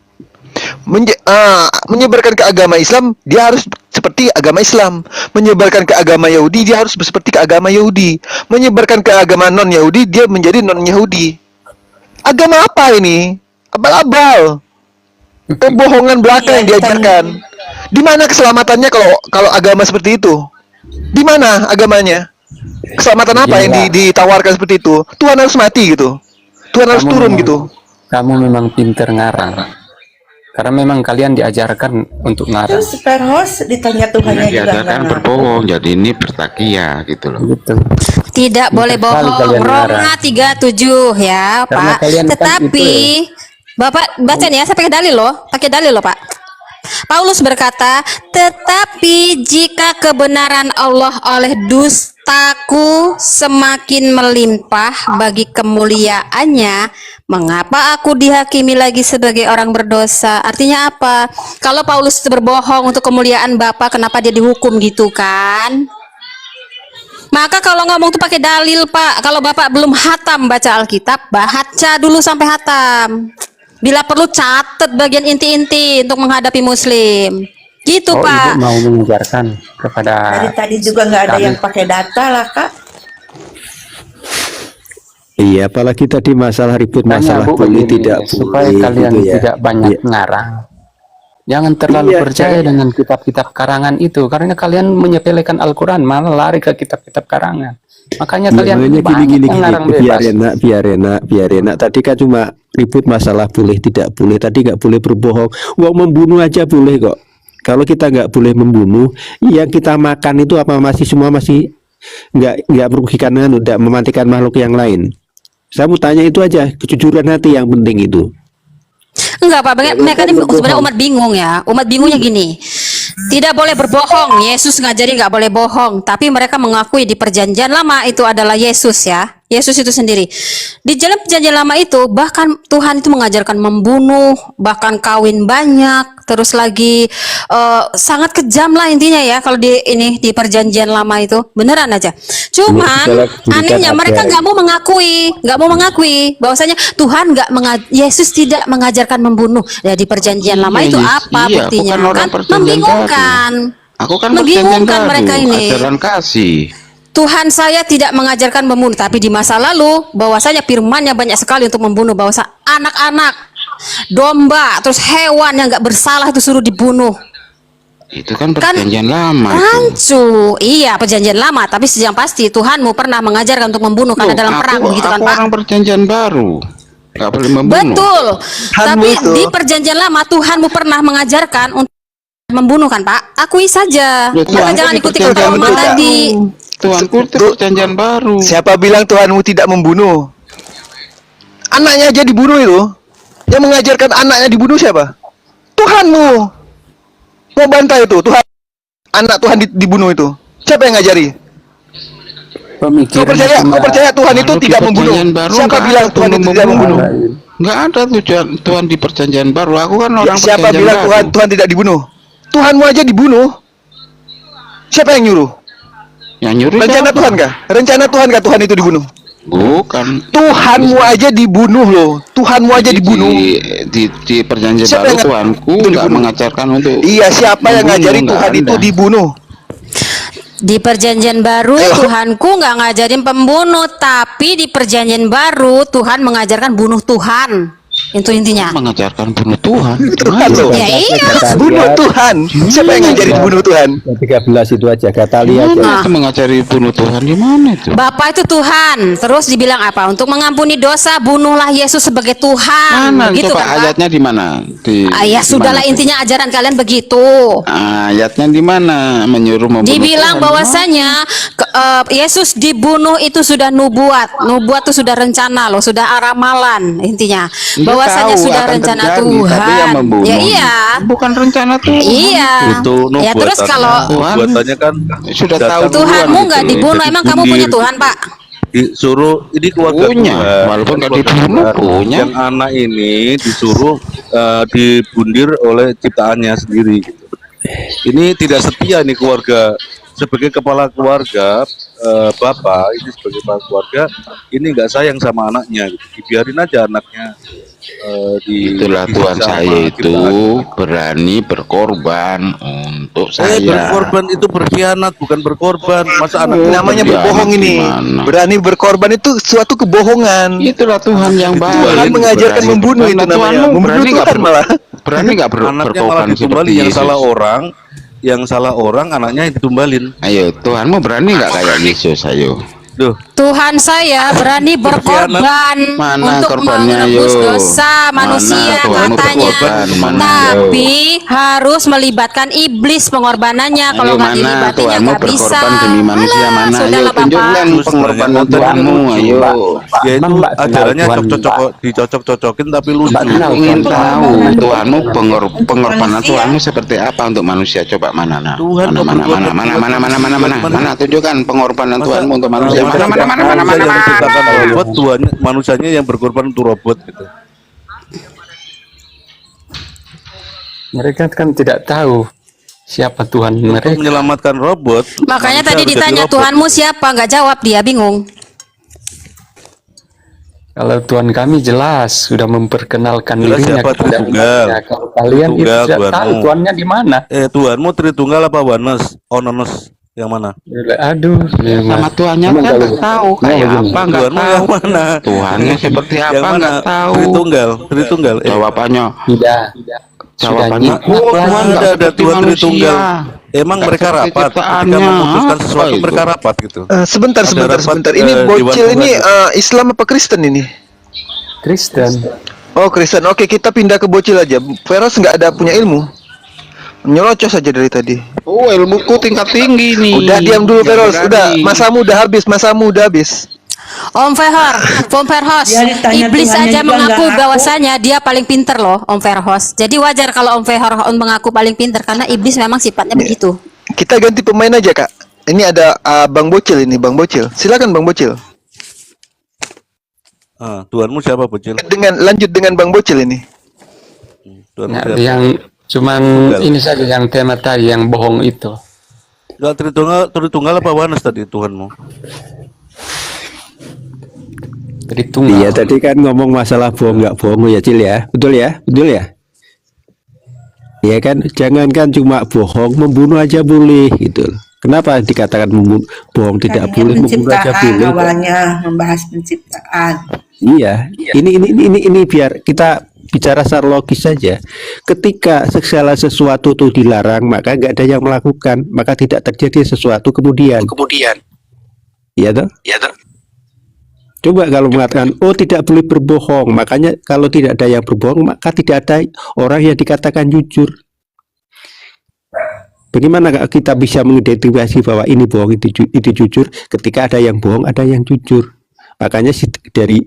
Menyebarkan ke agama Islam, dia harus seperti agama Islam. Menyebarkan ke agama Yahudi, dia harus seperti ke agama Yahudi. Menyebarkan ke agama non Yahudi, dia menjadi non Yahudi. Agama apa ini? Abal-abal. Kebohongan belaka yang diajarkan. Di mana keselamatannya kalau agama seperti itu? Di mana agamanya? Keselamatan apa yang ditawarkan seperti itu? Tuhan harus mati gitu. Tuhan harus turun gitu. Kamu memang pinter ngarang. Karena memang kalian diajarkan untuk ngarang. Terus Perhos ditanya Tuhannya juga Diajarkan nggak ngaku. berbohong, jadi ini bertakia gitu loh. Gitu. Tidak boleh Pintar sekali bohong. kalian Roma ngarang. 37 ya, Karena Pak. kalian kan Tetapi Bapak baca nih ya, saya pakai dalil loh, Pak. Paulus berkata, tetapi jika kebenaran Allah oleh dustaku semakin melimpah bagi kemuliaannya, mengapa aku dihakimi lagi sebagai orang berdosa? Artinya apa? Kalau Paulus itu berbohong untuk kemuliaan Bapa, kenapa dia dihukum gitu kan? Maka kalau ngomong tuh pakai dalil, Pak. Kalau Bapak belum hatam baca Alkitab, baca dulu sampai hatam. Bila perlu catat bagian inti-inti untuk menghadapi Muslim. Gitu, Oh, Pak. Ibu mau mengajarkan kepada Dari tadi juga nggak ada kami. yang pakai data lah, Kak. Iya, apalagi tadi masalah ribut Tanya, masalah Bu, boleh begini, tidak supaya boleh kalian gitu ya. tidak banyak Iya. ngarang. Jangan terlalu Iya, percaya dengan kitab-kitab karangan itu, karena kalian menyepelekan Al-Quran, malah lari ke kitab-kitab karangan. Makanya Ya, kalian makanya banyak gini, yang ngarang biar bebas. biar enak. Tadi kan cuma ribut masalah boleh tidak boleh. Tadi nggak boleh berbohong. Uang membunuh aja boleh kok. Kalau kita nggak boleh membunuh, yang kita makan itu apa masih nggak merugikan, tidak mematikan makhluk yang lain. Saya mau tanya itu aja, kejujuran hati yang penting itu. Enggak, Pak. Mereka ini sebenarnya umat bingung ya. Umat bingungnya gini. Tidak boleh berbohong. Yesus ngajari nggak boleh bohong. Tapi mereka mengakui di perjanjian lama itu adalah Yesus ya. Yesus itu sendiri. Di dalam perjanjian lama itu bahkan Tuhan itu mengajarkan membunuh, bahkan kawin banyak, terus lagi sangat kejam lah intinya ya kalau di perjanjian lama itu beneran aja. Cuman anehnya mereka nggak mau mengakui bahwasanya Tuhan Yesus tidak mengajarkan membunuh. Ya di perjanjian lama itu apa Iya, buktinya? bukan orang Kan perjanjian membingungkan. Aku kan Membingungkan perjanjian mereka baru, ini. ajaran kasih. Tuhan saya tidak mengajarkan membunuh, tapi di masa lalu bahwasanya firman-Nya banyak sekali untuk membunuh, bahwasa anak-anak domba, terus hewan yang nggak bersalah itu suruh dibunuh. Itu kan perjanjian lama itu. Rancu, iya perjanjian lama. Tapi yang pasti Tuhanmu pernah mengajarkan untuk membunuh karena dalam perang, begitu kan aku Pak? orang perjanjian baru, nggak boleh membunuh. Betul. Tapi itu. di perjanjian lama Tuhanmu pernah mengajarkan untuk membunuh kan Pak? Akui saja. Ya, Maka Tuhanku jangan di ikuti perjanjian kata baru. tadi. Tuhanku itu perjanjian baru. Siapa bilang Tuhanmu tidak membunuh? Anaknya aja dibunuh itu. Yang mengajarkan anaknya dibunuh siapa? Tuhanmu. Mau bantai itu Tuhan. Anak Tuhan dibunuh itu. Siapa yang ngajari? Kau percaya Tuhan itu Kalau di tidak membunuh? perjanjian baru Siapa nggak bilang ada Tuhan itu bunuh-bunuh. tidak membunuh? Nggak ada Tuhan di perjanjian baru. Aku kan orang Siapa perjanjian bilang baru. Tuhan tidak dibunuh? Tuhanmu aja dibunuh. Siapa yang nyuruh? Yang nyuruh Rencana siapa? Tuhan kah? Rencana Tuhan kah Tuhan itu dibunuh? Bukan. Tuhanmu aja dibunuh loh. Tuhanmu aja dibunuh. Di perjanjian Siapa baru yang Tuhanku itu nggak dibunuh? mengajarkan untuk Iya, siapa yang membunuh, ngajarin nggak Tuhan itu ada. dibunuh? Di perjanjian baru Ayo. Tuhanku nggak ngajarin pembunuh, tapi di perjanjian baru Tuhan mengajarkan bunuh Tuhan. Itu intinya. Mengajarkan bunuh Tuhan. Tuhan loh. Ya iya. Bunuh Tuhan. Siapa yang ngajarin bunuh Tuhan? 13 itu aja kata lihat. Mana itu mengajari bunuh Tuhan di mana itu? Bapak itu Tuhan. Terus dibilang apa? Untuk mengampuni dosa, bunuhlah Yesus sebagai Tuhan. Mana Begitu coba kan, Pak? ayatnya di mana? Ya di sudahlah, mana? intinya ajaran kalian begitu. Ayatnya di mana menyuruh membunuh Dibilang Tuhan? bahwasanya Yesus dibunuh itu sudah nubuat. Nubuat itu sudah rencana loh, sudah ramalan intinya. Dia Bahwasanya tahu sudah akan rencana terjadi, Tuhan. tapi yang membunuh Ya iya. bukan rencana Tuhan. Iya. Itu Ya terus kalau nubuatannya kan Sudah datang tahu Tuhanmu duluan nggak gitu. dibunuh, Jadi emang kamu bundir. punya Tuhan, Pak? disuruh ini keluarga Punya, Tuhan, walaupun nggak keluarga dibunuh, Tuhan. punya. Yang anak ini disuruh dibundir oleh ciptaannya sendiri. Ini tidak setia nih keluarga. Sebagai kepala keluarga, bapak ini sebagai kepala keluarga ini nggak sayang sama anaknya, gitu. Dibiarin aja anaknya. Itulah Tuhan saya itu berani berkorban untuk saya. Berkorban itu berkhianat, bukan berkorban. Masa anak Namanya berkhianat berbohong ini. gimana? Berani berkorban itu suatu kebohongan. Itulah Tuhan yang baik. Tuhan mengajarkan Berani membunuh itu berkorban. namanya. Tuhanmu Membunuh berani nggak Tuhan malah. Berani nggak anaknya malah berkorban ditumbalin, seperti yang Yesus? salah orang, yang salah orang anaknya yang ditumbalin. Ayo, Tuhanmu berani nggak kayak Yesus? Ayo. Duh, Tuhan saya berani berkorban Mana untuk korbannya, menebus yo? dosa manusia Tuhanmu katanya, berkorban, mana, tapi harus melibatkan iblis pengorbanannya. Kalau nggak Ayo, mana dilibatin ya Tuhanmu nggak bisa. berkorban demi manusia? Alah, Mana? Ayo sudahlah, Bapak. tunjukkan pengorbanan Tuhanmu. Ayo. ya itu Mbak, ajarannya Tuhan, dicocok-cocokin tapi lucu. Aku ingin tahu Tuhanmu pengorbanan Tuhanmu seperti apa untuk manusia? Coba mana? Tuhan Mana tunjukkan pengorbanan Tuhanmu untuk manusia? Mana? Manusia yang menciptakan robot, Tuhan manusianya yang berkorban untuk robot gitu. Mereka kan tidak tahu siapa Tuhan Untuk mereka. menyelamatkan robot. Makanya manusia tadi harus jadi ditanya robot. Tuhanmu siapa, nggak jawab, dia bingung. Kalau Tuhan kami jelas sudah memperkenalkan Jelas dirinya siapa? kepada Tritunggal. umatnya. Kalau kalian itu Tritunggal, tidak Tuhanmu. tahu Tuhannya di mana. Tuhanmu Tritunggal apa Oneness? Oneness yang mana? Aduh, Sama Tuhannya kan nggak tahu kayak apa, nggak Tuhanmu tahu. yang mana? Tuhannya seperti Yang apa mana? nggak tahu. Tritunggal. Jawabannya, tidak. jawabannya. Sudah Oh, Tuhan nggak ada seperti Tuhan manusia. Tritunggal. Emang Nggak mereka seperti rapat ketika ciptaannya. memutuskan Apa sesuatu, itu? mereka rapat gitu. Sebentar. rapat, Ini Dewan bocil Tuhan. ini Islam apa Kristen ini? Kristen. Oh Kristen. Oke, kita pindah ke bocil aja. Feros nggak ada punya ilmu. Nyelocos aja dari tadi. Oh, ilmuku tingkat tinggi nih. Udah diam dulu Feros. Jangan Udah, berani. masamu udah habis. Om Verhos, Dia ditanya iblis Tuhannya aja juga mengaku nggak ngaku. bahwasanya dia paling pinter loh, Om Verhos. Jadi wajar kalau Om Verhos mengaku paling pinter karena iblis memang sifatnya begitu. Kita ganti pemain aja Kak. Ini ada Bang Bocil ini, Bang Bocil. Silakan Bang Bocil. Tuhanmu siapa bocil? Lanjut dengan Bang Bocil ini. Tuhanmu Nah, siapa? yang cuman ini saja yang tema tadi yang bohong itu. Enggak Tritunggal apa Oneness tadi Tuhanmu? Jadi tunggal. Iya tadi kan ngomong masalah bohong nggak bohong ya Cil ya, betul ya, ya kan, jangankan cuma bohong, membunuh aja boleh gitu. Kenapa dikatakan bohong tidak boleh, membunuh aja Penciptaan boleh? awalnya membahas penciptaan. Iya, ini biar kita bicara secara logis saja. Ketika segala sesuatu itu dilarang, maka nggak ada yang melakukan, maka tidak terjadi sesuatu kemudian. Iya toh? Coba kalau mengatakan, oh tidak boleh berbohong, makanya kalau tidak ada yang berbohong, maka tidak ada orang yang dikatakan jujur. Bagaimana kita bisa mengidentifikasi bahwa ini bohong, itu jujur, ketika ada yang bohong, ada yang jujur. Makanya dari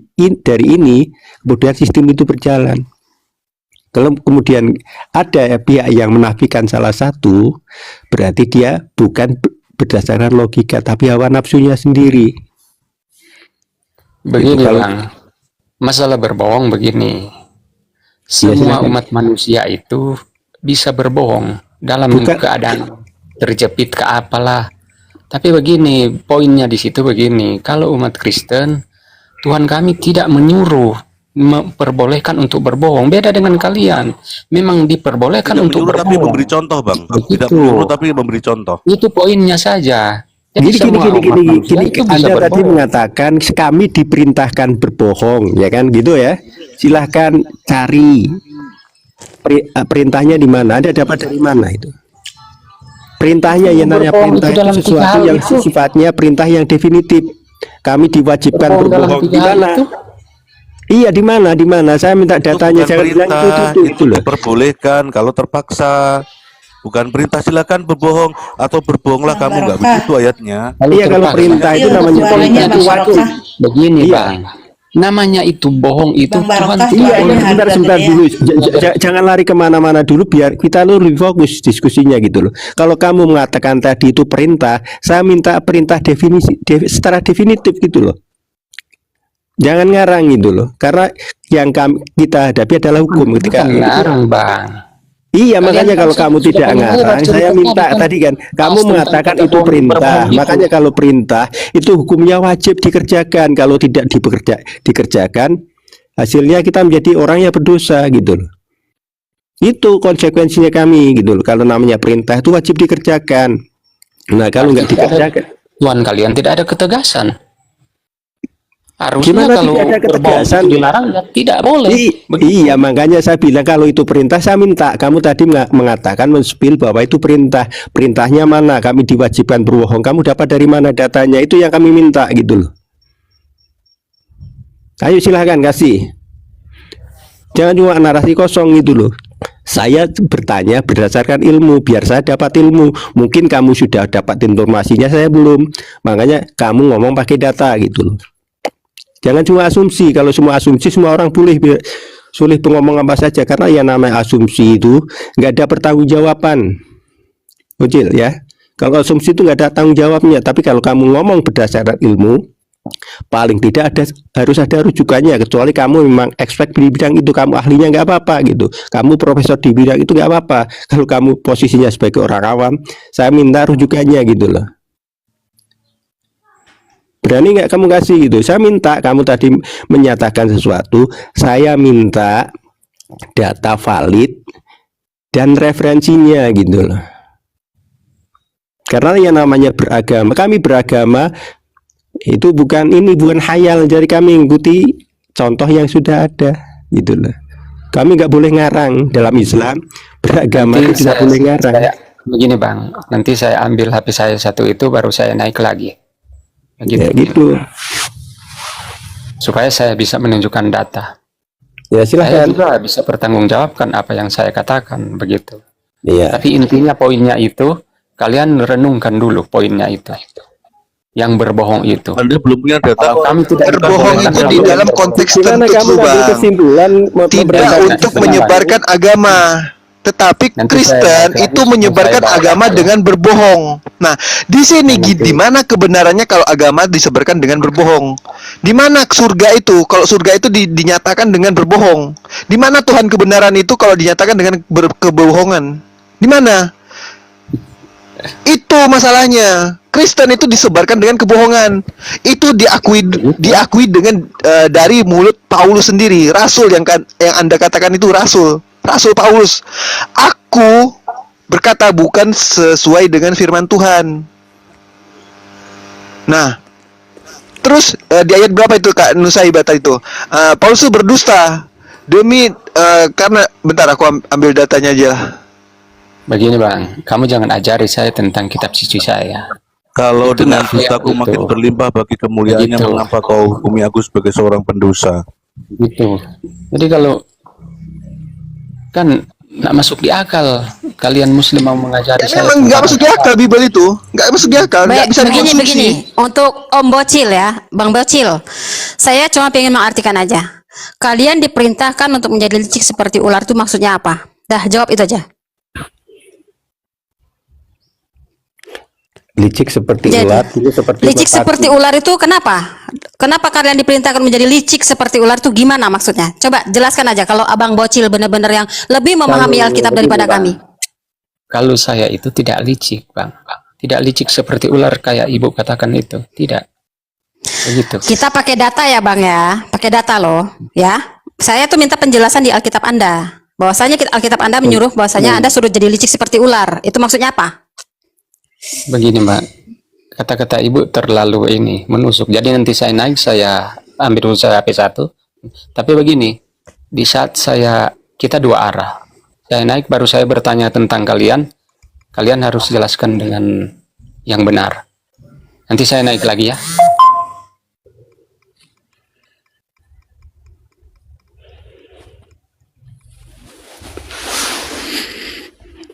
ini, kemudian sistem itu berjalan. Kalau kemudian ada pihak yang menafikan salah satu, berarti dia bukan berdasarkan logika, tapi hawa nafsunya sendiri. Begini Kalau- Bang, masalah berbohong begini. Ya, Semua silakan. umat manusia itu bisa berbohong dalam Bukan- keadaan terjepit ke apalah. Tapi begini, poinnya di situ begini. Kalau umat Kristen, Tuhan kami tidak menyuruh memperbolehkan untuk berbohong. Beda dengan kalian. Memang diperbolehkan Tidak untuk menyuruh tapi berbohong. memberi contoh, Bang. Tidak Begitu. menyuruh tapi memberi contoh. Itu poinnya saja. Jadi Gini, semua umat manusia itu bisa Anda tadi berbohong. mengatakan kami diperintahkan berbohong, ya kan, gitu ya. Silahkan cari perintahnya di mana. Anda dapat dari mana itu? Perintahnya yang namanya Berbohong perintah itu itu dalam tiga sesuatu hal yang itu. sifatnya perintah yang definitif. Kami diwajibkan Berbohong dalam berbohong di tiga hal mana? itu. Iya, di mana? Di mana? Saya minta Itu datanya, bukan jangan bilang perintah, itu itu loh. diperbolehkan kalau terpaksa. Bukan perintah, silakan berbohong atau berbohonglah Bang kamu, nggak Barokah. begitu ayatnya. Iya, kalau terpaksa. perintah itu Iya, namanya untuk perintah suaranya, itu Bang wajib. Barokah. Begini Iya. Bang, namanya itu bohong itu Bang Tuhan Barokah, tidak Iya, Soalnya ini boleh. harga sebentar gede. dulu. Jangan lari kemana-mana dulu, biar kita lebih fokus diskusinya gitu loh. Kalau kamu mengatakan tadi itu perintah, saya minta perintah secara definitif gitu loh. Jangan ngarang gitu loh. Karena yang kita hadapi adalah hukum ketika Bukan ngarang Bang. Iya, Kalian makanya kan kalau kamu sudah tidak pernah ngarang, cerita saya minta kan, tadi kan, kamu tentang mengatakan itu berbohong perintah. itu. Makanya kalau perintah itu hukumnya wajib dikerjakan. Kalau tidak dikerjakan, hasilnya kita menjadi orang yang berdosa gitu loh. Itu konsekuensinya kami gitu loh. Kalau namanya perintah itu wajib dikerjakan. Nah, kalau nggak dikerjakan, Tuhan kalian tidak ada ketegasan. Harusnya gimana kalau tidak ada berbohong ketegasan? itu dilarang ya tidak boleh. Begitu. Iya, makanya saya bilang kalau itu perintah saya minta. Kamu tadi mengatakan men-spill bahwa itu perintah. Perintahnya mana? Kami diwajibkan berbohong. Kamu dapat dari mana datanya? Itu yang kami minta gitu loh. Ayo silahkan kasih. Jangan cuma narasi kosong gitu loh. Saya bertanya berdasarkan ilmu, biar saya dapat ilmu. Mungkin kamu sudah dapat informasinya, saya belum. Makanya kamu ngomong pakai data gitu loh. Jangan cuma asumsi. Kalau semua asumsi, semua orang boleh ngomong apa saja. Karena yang namanya asumsi itu nggak ada pertanggungjawaban. Kecil ya. Kalau asumsi itu nggak ada tanggung jawabnya. Tapi kalau kamu ngomong berdasarkan ilmu, paling tidak harus ada rujukannya. Kecuali kamu memang expert di bidang itu, kamu ahlinya nggak apa-apa gitu. Kamu profesor di bidang itu nggak apa-apa. Kalau kamu posisinya sebagai orang awam, saya minta rujukannya gitu loh. Berani nggak kamu kasih gitu? Saya minta kamu tadi menyatakan sesuatu, saya minta data valid dan referensinya gitu loh. Karena yang namanya beragama, kami beragama itu bukan khayal, jadi kami mengikuti contoh yang sudah ada gitu loh. Kami nggak boleh ngarang dalam Islam, beragama Nanti itu tidak boleh ngarang. begini Bang, nanti saya ambil HP saya satu itu baru saya naik lagi. Ya gitu. Supaya saya bisa menunjukkan data. Ya Saya silahkan. juga bisa bertanggungjawabkan apa yang saya katakan begitu. Iya. Tapi intinya poinnya itu kalian renungkan dulu poinnya itu. Yang berbohong itu. Anda belum punya data. Kalau kami tidak Berbohong itu di dalam konteks Gimana tertentu, kamu ngambil Bang. kesimpulan Tidak memberitakan untuk Islam? menyebarkan agama. Tetapi Nanti Kristen saya baca itu lagi, menyebarkan saya baca agama lagi. dengan berbohong. Nah, di sini Nanti. di mana kebenarannya kalau agama disebarkan dengan berbohong? Di mana surga itu kalau surga itu dinyatakan dengan berbohong? Di mana Tuhan kebenaran itu kalau dinyatakan dengan kebohongan? Di mana? Itu masalahnya. Kristen itu disebarkan dengan kebohongan. Itu diakui dengan dari mulut Paulus sendiri, rasul yang Anda katakan itu rasul Paulus. Aku berkata bukan sesuai dengan firman Tuhan. Nah, terus di ayat berapa itu Kak Nusaibata itu? Paulus itu berdusta demi karena bentar aku ambil datanya aja lah. Begini bang, kamu jangan ajari saya tentang kitab suci saya. Kalau Itu dengan nggak fair dosaku gitu. makin berlimpah bagi kemuliaannya, Begitu. mengapa kau hukumi aku sebagai seorang pendosa? Gitu. Jadi kalau kan nggak masuk di akal kalian muslim mau mengajari Ya saya memang nggak tentang masuk di akal Bible itu, nggak masuk di akal, nggak Baik, bisa begini, dikonsumsi. untuk Om Bocil ya, Bang Bocil. Saya cuma pengen mengartikan aja. Kalian diperintahkan untuk menjadi licik seperti ular itu maksudnya apa? Dah, jawab itu aja. Licik seperti Jadi, ular, itu seperti licik merpati. seperti ular itu kenapa? Kenapa kalian diperintahkan menjadi licik seperti ular itu gimana maksudnya? Coba jelaskan aja kalau Abang Bocil benar-benar yang lebih memahami Kalau Alkitab begini, daripada Bang. kami. Kalau saya itu tidak licik, Bang. Tidak licik seperti ular kayak ibu katakan itu. Tidak. Begitu. Kita pakai data ya Bang ya, pakai data loh ya. Saya tuh minta penjelasan di Alkitab Anda. Bahwasanya Alkitab Anda menyuruh bahwasanya Anda suruh jadi licik seperti ular. Itu maksudnya apa? Begini, Mbak. Kata-kata ibu terlalu ini menusuk. Jadi nanti saya naik, saya ambil dulu saya HP1. Tapi begini, di saat kita dua arah. Saya naik baru saya bertanya tentang kalian. Kalian harus jelaskan dengan yang benar. Nanti saya naik lagi ya.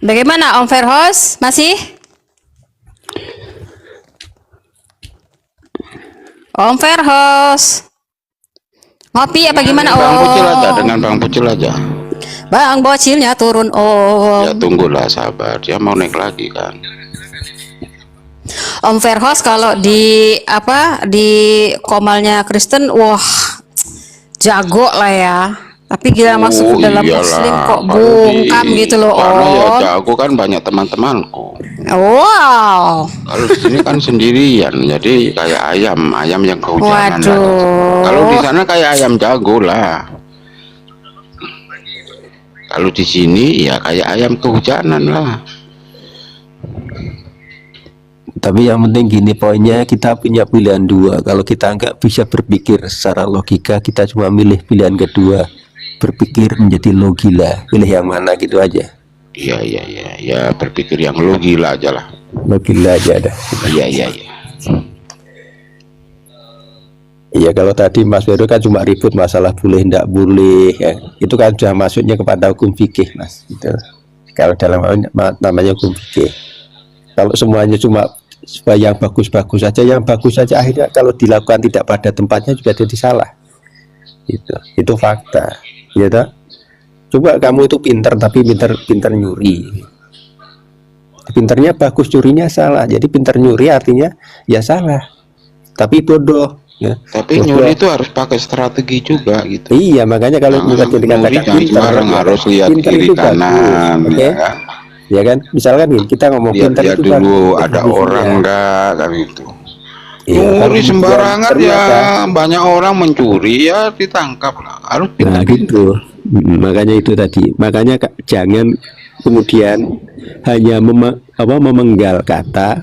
Bagaimana Om Verhos? Masih? Om Verhos. Ngopi apa gimana Om? Bang Pucil aja, dengan Bang Pucil aja. Bang Bocilnya turun Om. Ya tunggulah sabar, dia mau naik lagi kan. Om Verhos kalau di komalnya Kristen, wah jago lah ya. Tapi gila masuk ke dalam iyalah, Muslim kok kalau bungkam di gitu loh sana ya Om. jago kan banyak teman-temanku. Wow. Kalau di sini kan sendirian, jadi kayak ayam yang kehujanan. lah. Waduh. Kalau di sana kayak ayam jago lah. Kalau di sini ya kayak ayam kehujanan lah. Tapi yang penting gini poinnya, kita punya pilihan dua. Kalau kita nggak bisa berpikir secara logika, kita cuma milih pilihan kedua, berpikir menjadi logila. Pilih yang mana gitu aja. Iya, ya berpikir yang lo gila aja lah. Logila aja dah. Iya. Iya, kalau tadi Mas Vero kan cuma ribut masalah boleh ndak boleh ya. Itu kan sudah masuknya kepada hukum fikih Mas. Gitu. Kalau dalam namanya hukum fikih. Kalau semuanya cuma supaya yang bagus-bagus saja, yang bagus saja akhirnya kalau dilakukan tidak pada tempatnya juga jadi salah. Itu fakta. Ya tak? Coba kamu itu pinter tapi pinter nyuri. Pinternya bagus, curinya salah. Jadi pinter nyuri artinya ya salah. Tapi bodoh. Ya. Tapi nyuri itu harus pakai strategi juga gitu. Iya, makanya kalau Jangan tadi dikatakan nyuri jangan pinter, sembarang, ya, harus lihat pinter kiri itu kanan, bagus, ya oke? kan? Ya kan, misalkan nih, kita ngomong pinter Lihat itu dulu bagus, ada bagus, orang ya. enggak kan itu. Iya, kalau Nyuri sembarangan ya ternyata- banyak orang mencuri ya ditangkap lah. Harus Nah pintar-pintar. gitu. Makanya itu tadi. Makanya jangan kemudian hanya memenggal kata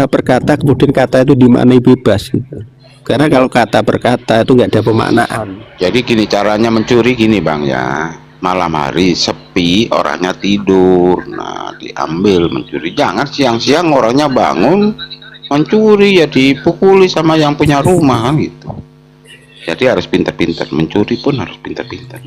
per kata, kemudian kata itu dimaknai bebas gitu. Karena kalau kata per kata itu nggak ada pemaknaan. Jadi gini caranya mencuri gini Bang ya. Malam hari sepi, orangnya tidur. Nah, diambil mencuri. Jangan siang-siang orangnya bangun mencuri ya dipukuli sama yang punya rumah kan gitu. Jadi harus pintar-pintar, mencuri pun harus pintar-pintar.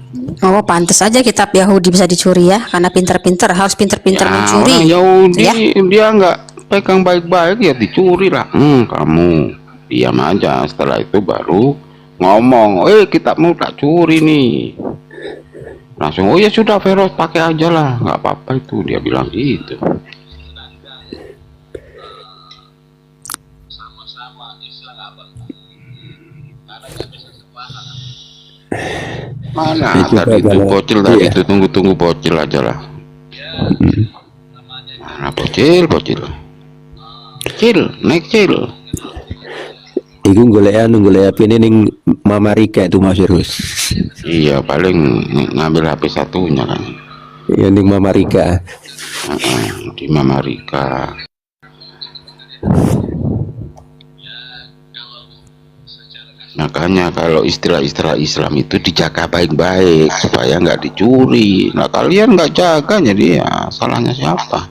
Oh, pantas aja kitab Yahudi bisa dicuri ya, karena pinter-pinter harus pinter-pinter Ya, mencuri. orang Yahudi Ya. dia nggak pegang baik-baik ya dicuri lah. Kamu diam aja. Setelah itu baru ngomong, kitabmu tak curi nih. Langsung, oh ya sudah Veros pakai aja lah, nggak apa-apa itu, dia bilang gitu. Mana Itu tadi itu kalau- bocil tadi iya. itu, tunggu bocil aja lah. Mana bocil naik cil. Iku golek ini ning Mama Rika itu Mas Virus. Iya paling ngambil HP satunya kan. Ya ning Mama Rika. Di Mama Rika. Makanya kalau istilah-istilah Islam itu dijaga baik-baik supaya nggak dicuri. Nah kalian nggak jaga, jadi ya salahnya siapa?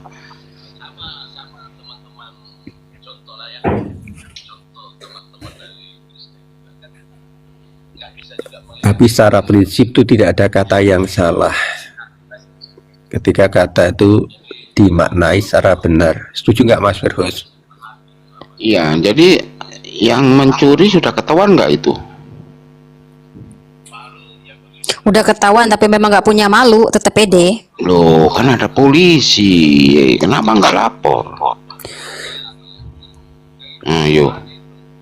Tapi secara prinsip itu tidak ada kata yang salah ketika kata itu dimaknai secara benar. Setuju nggak Mas Firhus? Iya, jadi yang mencuri sudah ketahuan nggak itu? Udah ketahuan tapi memang nggak punya malu, tetap pede. Loh, kan ada polisi, kenapa nggak lapor? Ayo,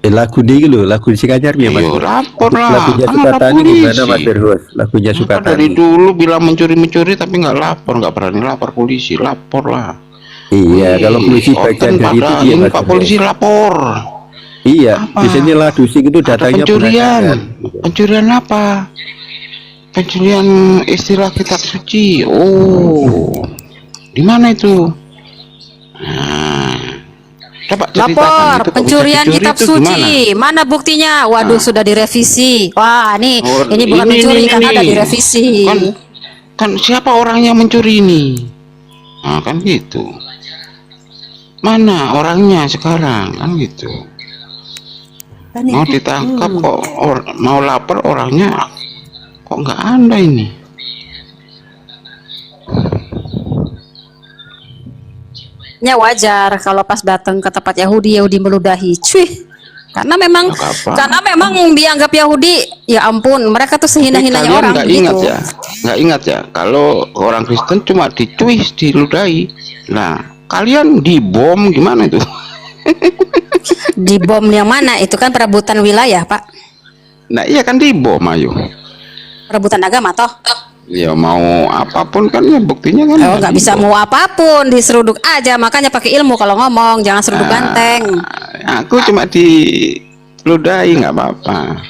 Lagu ini loh, lagu si Kanyar ya Mas. ayo lapor lah, Lagunya kan ada Sukatani gimana Mas polisi. Firhus? Lagunya Masa Sukatani. dari dulu bilang mencuri-mencuri tapi nggak lapor, nggak berani lapor polisi, lapor lah. Iya, kalau polisi bagian Konten dari itu pada dia ini Mas Pak Firhus. polisi lapor. Iya, Apa? di sini lah dusing itu Ada datanya pencurian. belakangan. Pencurian apa? Pencurian istilah kitab suci. Oh, di mana itu? Nah, coba ceritakan Lapor itu kok bisa pencurian dicuri kitab itu suci. gimana? Mana buktinya? Waduh, sudah direvisi. Wah, nih Oh, ini bukan mencuri karena ada nih. direvisi. Kan siapa orang yang mencuri ini? Nah, kan gitu. Mana orangnya sekarang? Kan gitu. Kan Mau itu ditangkap kok, mau lapor orangnya kok nggak ada ini. Ya wajar kalau pas datang ke tempat Yahudi, Yahudi meludahi. Cuy. Nggak apa-apa. Karena memang dianggap Yahudi, ya ampun, mereka tuh Tapi sehina-hinanya kalian orang nggak gitu. ingat ya, nggak ingat ya kalau orang Kristen cuma dicuis, diludahi. Nah, kalian dibom gimana itu? Di bom yang mana? Itu kan perebutan wilayah, Pak. Nah, iya kan dibom, ayo. Perebutan agama toh. Ya mau apapun kan ya buktinya kan. Oh, ya nggak bisa dibom. mau apapun, diseruduk aja. Makanya pakai ilmu kalau ngomong, jangan seruduk ganteng. Aku cuma diludahi nggak apa-apa.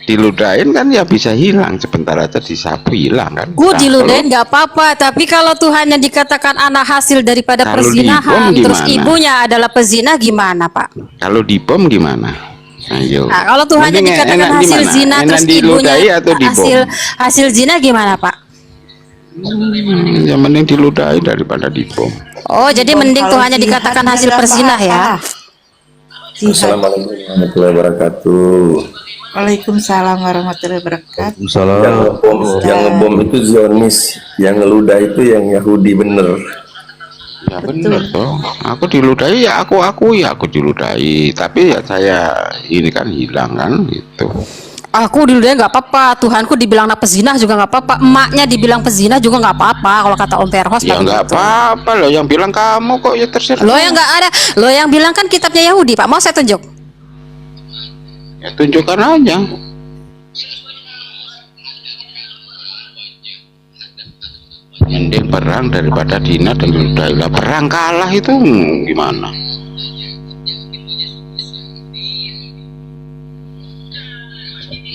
Diludahin kan ya bisa hilang, sebentar aja disapu hilang kan. Gue Nah, diludahin nggak apa-apa, tapi kalau Tuhannya dikatakan anak hasil daripada Kalau perzinahan, dibom terus gimana? ibunya adalah pezina, gimana Pak? Kalau dibom gimana? Ayo. Nah, kalau Tuhannya Mending dikatakan enak hasil gimana? zina, Enak terus ibunya diludahi atau dibom? hasil zina gimana Pak? Yang mending diludahi daripada dibom. Oh, jadi mending Kalau Tuhannya jihad dikatakan nggak hasil ada perzinah ya? apa-apa. Jihad. Assalamualaikum warahmatullahi wabarakatuh. Waalaikumsalam warahmatullahi wabarakatuh. Yang ngebom itu Zionis, yang ngeludah itu yang Yahudi bener. Ya bener dong. Aku diludahi ya aku akui aku diludahi. Tapi ya saya ini kan hilang kan gitu. Aku diludahin nggak apa-apa, Tuhanku dibilang anak pezinah juga nggak apa-apa, emaknya dibilang pezinah juga nggak apa-apa. Kalau kata Om Perhos Ya paling nggak gitu. apa-apa loh. Yang bilang kamu kok ya terserah. Lo yang nggak ada, lo yang bilang kan kitabnya Yahudi Pak. Mau saya tunjuk? Ya tunjukkan aja. Mending perang daripada dina dan diludahi. Lah perang kalah itu gimana?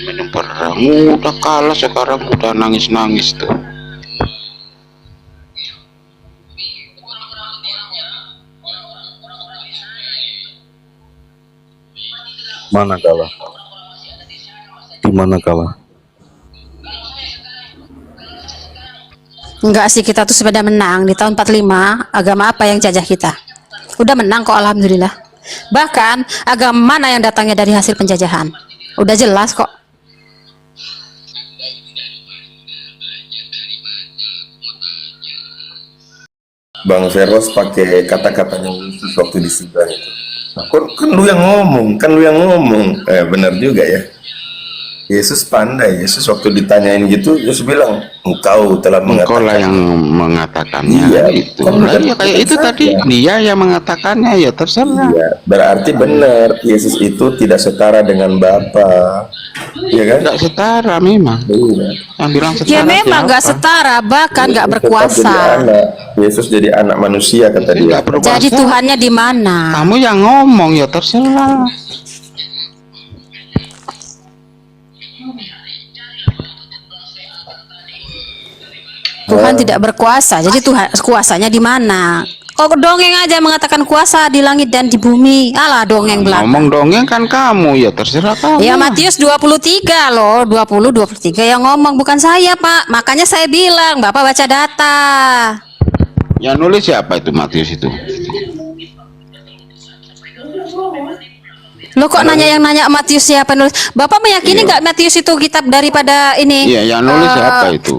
Mending perang udah kalah sekarang udah nangis-nangis tuh. Mana kalah? Di mana kalah? Enggak sih, kita tuh sepeda menang di tahun 45. Agama apa yang jajah kita? Udah menang kok, alhamdulillah. Bahkan agama mana yang datangnya dari hasil penjajahan? Udah jelas kok. Bang Veros pakai kata-katanya Yesus waktu di sidang itu. Nah, kan lu yang ngomong, benar juga ya. Yesus pandai. Yesus waktu ditanyain gitu, Yesus bilang, engkau telah Engkau lah mengatakan. yang mengatakannya. Iya, Itu kan lah bukan- ya kayak bukan itu saya. tadi dia yang mengatakannya ya terserah. Iya, berarti benar Yesus itu tidak setara dengan Bapa. Iya kan? Nggak setara memang. Iya. Yang bilang setara Ya memang nggak siapa? setara, bahkan nggak Yesus tetap berkuasa. jadi anak. Yesus jadi anak manusia kata dia. Nggak berkuasa. Jadi Tuhannya di mana? Kamu yang ngomong ya terserah. Tuhan tidak berkuasa. Jadi Tuhan kuasanya di mana? Kok dongeng aja mengatakan kuasa di langit dan di bumi. Alah, dongeng belaka. Ngomong dongeng kan kamu, ya terserah kamu. Ya Matius 23 loh, 23 yang ngomong, bukan saya, Pak. Makanya saya bilang, Bapak baca data. Yang nulis siapa itu Matius itu? Lo kok nanya yang nanya Matius siapa nulis? Bapak meyakini nggak Matius itu kitab daripada ini? Iya, yang nulis siapa itu?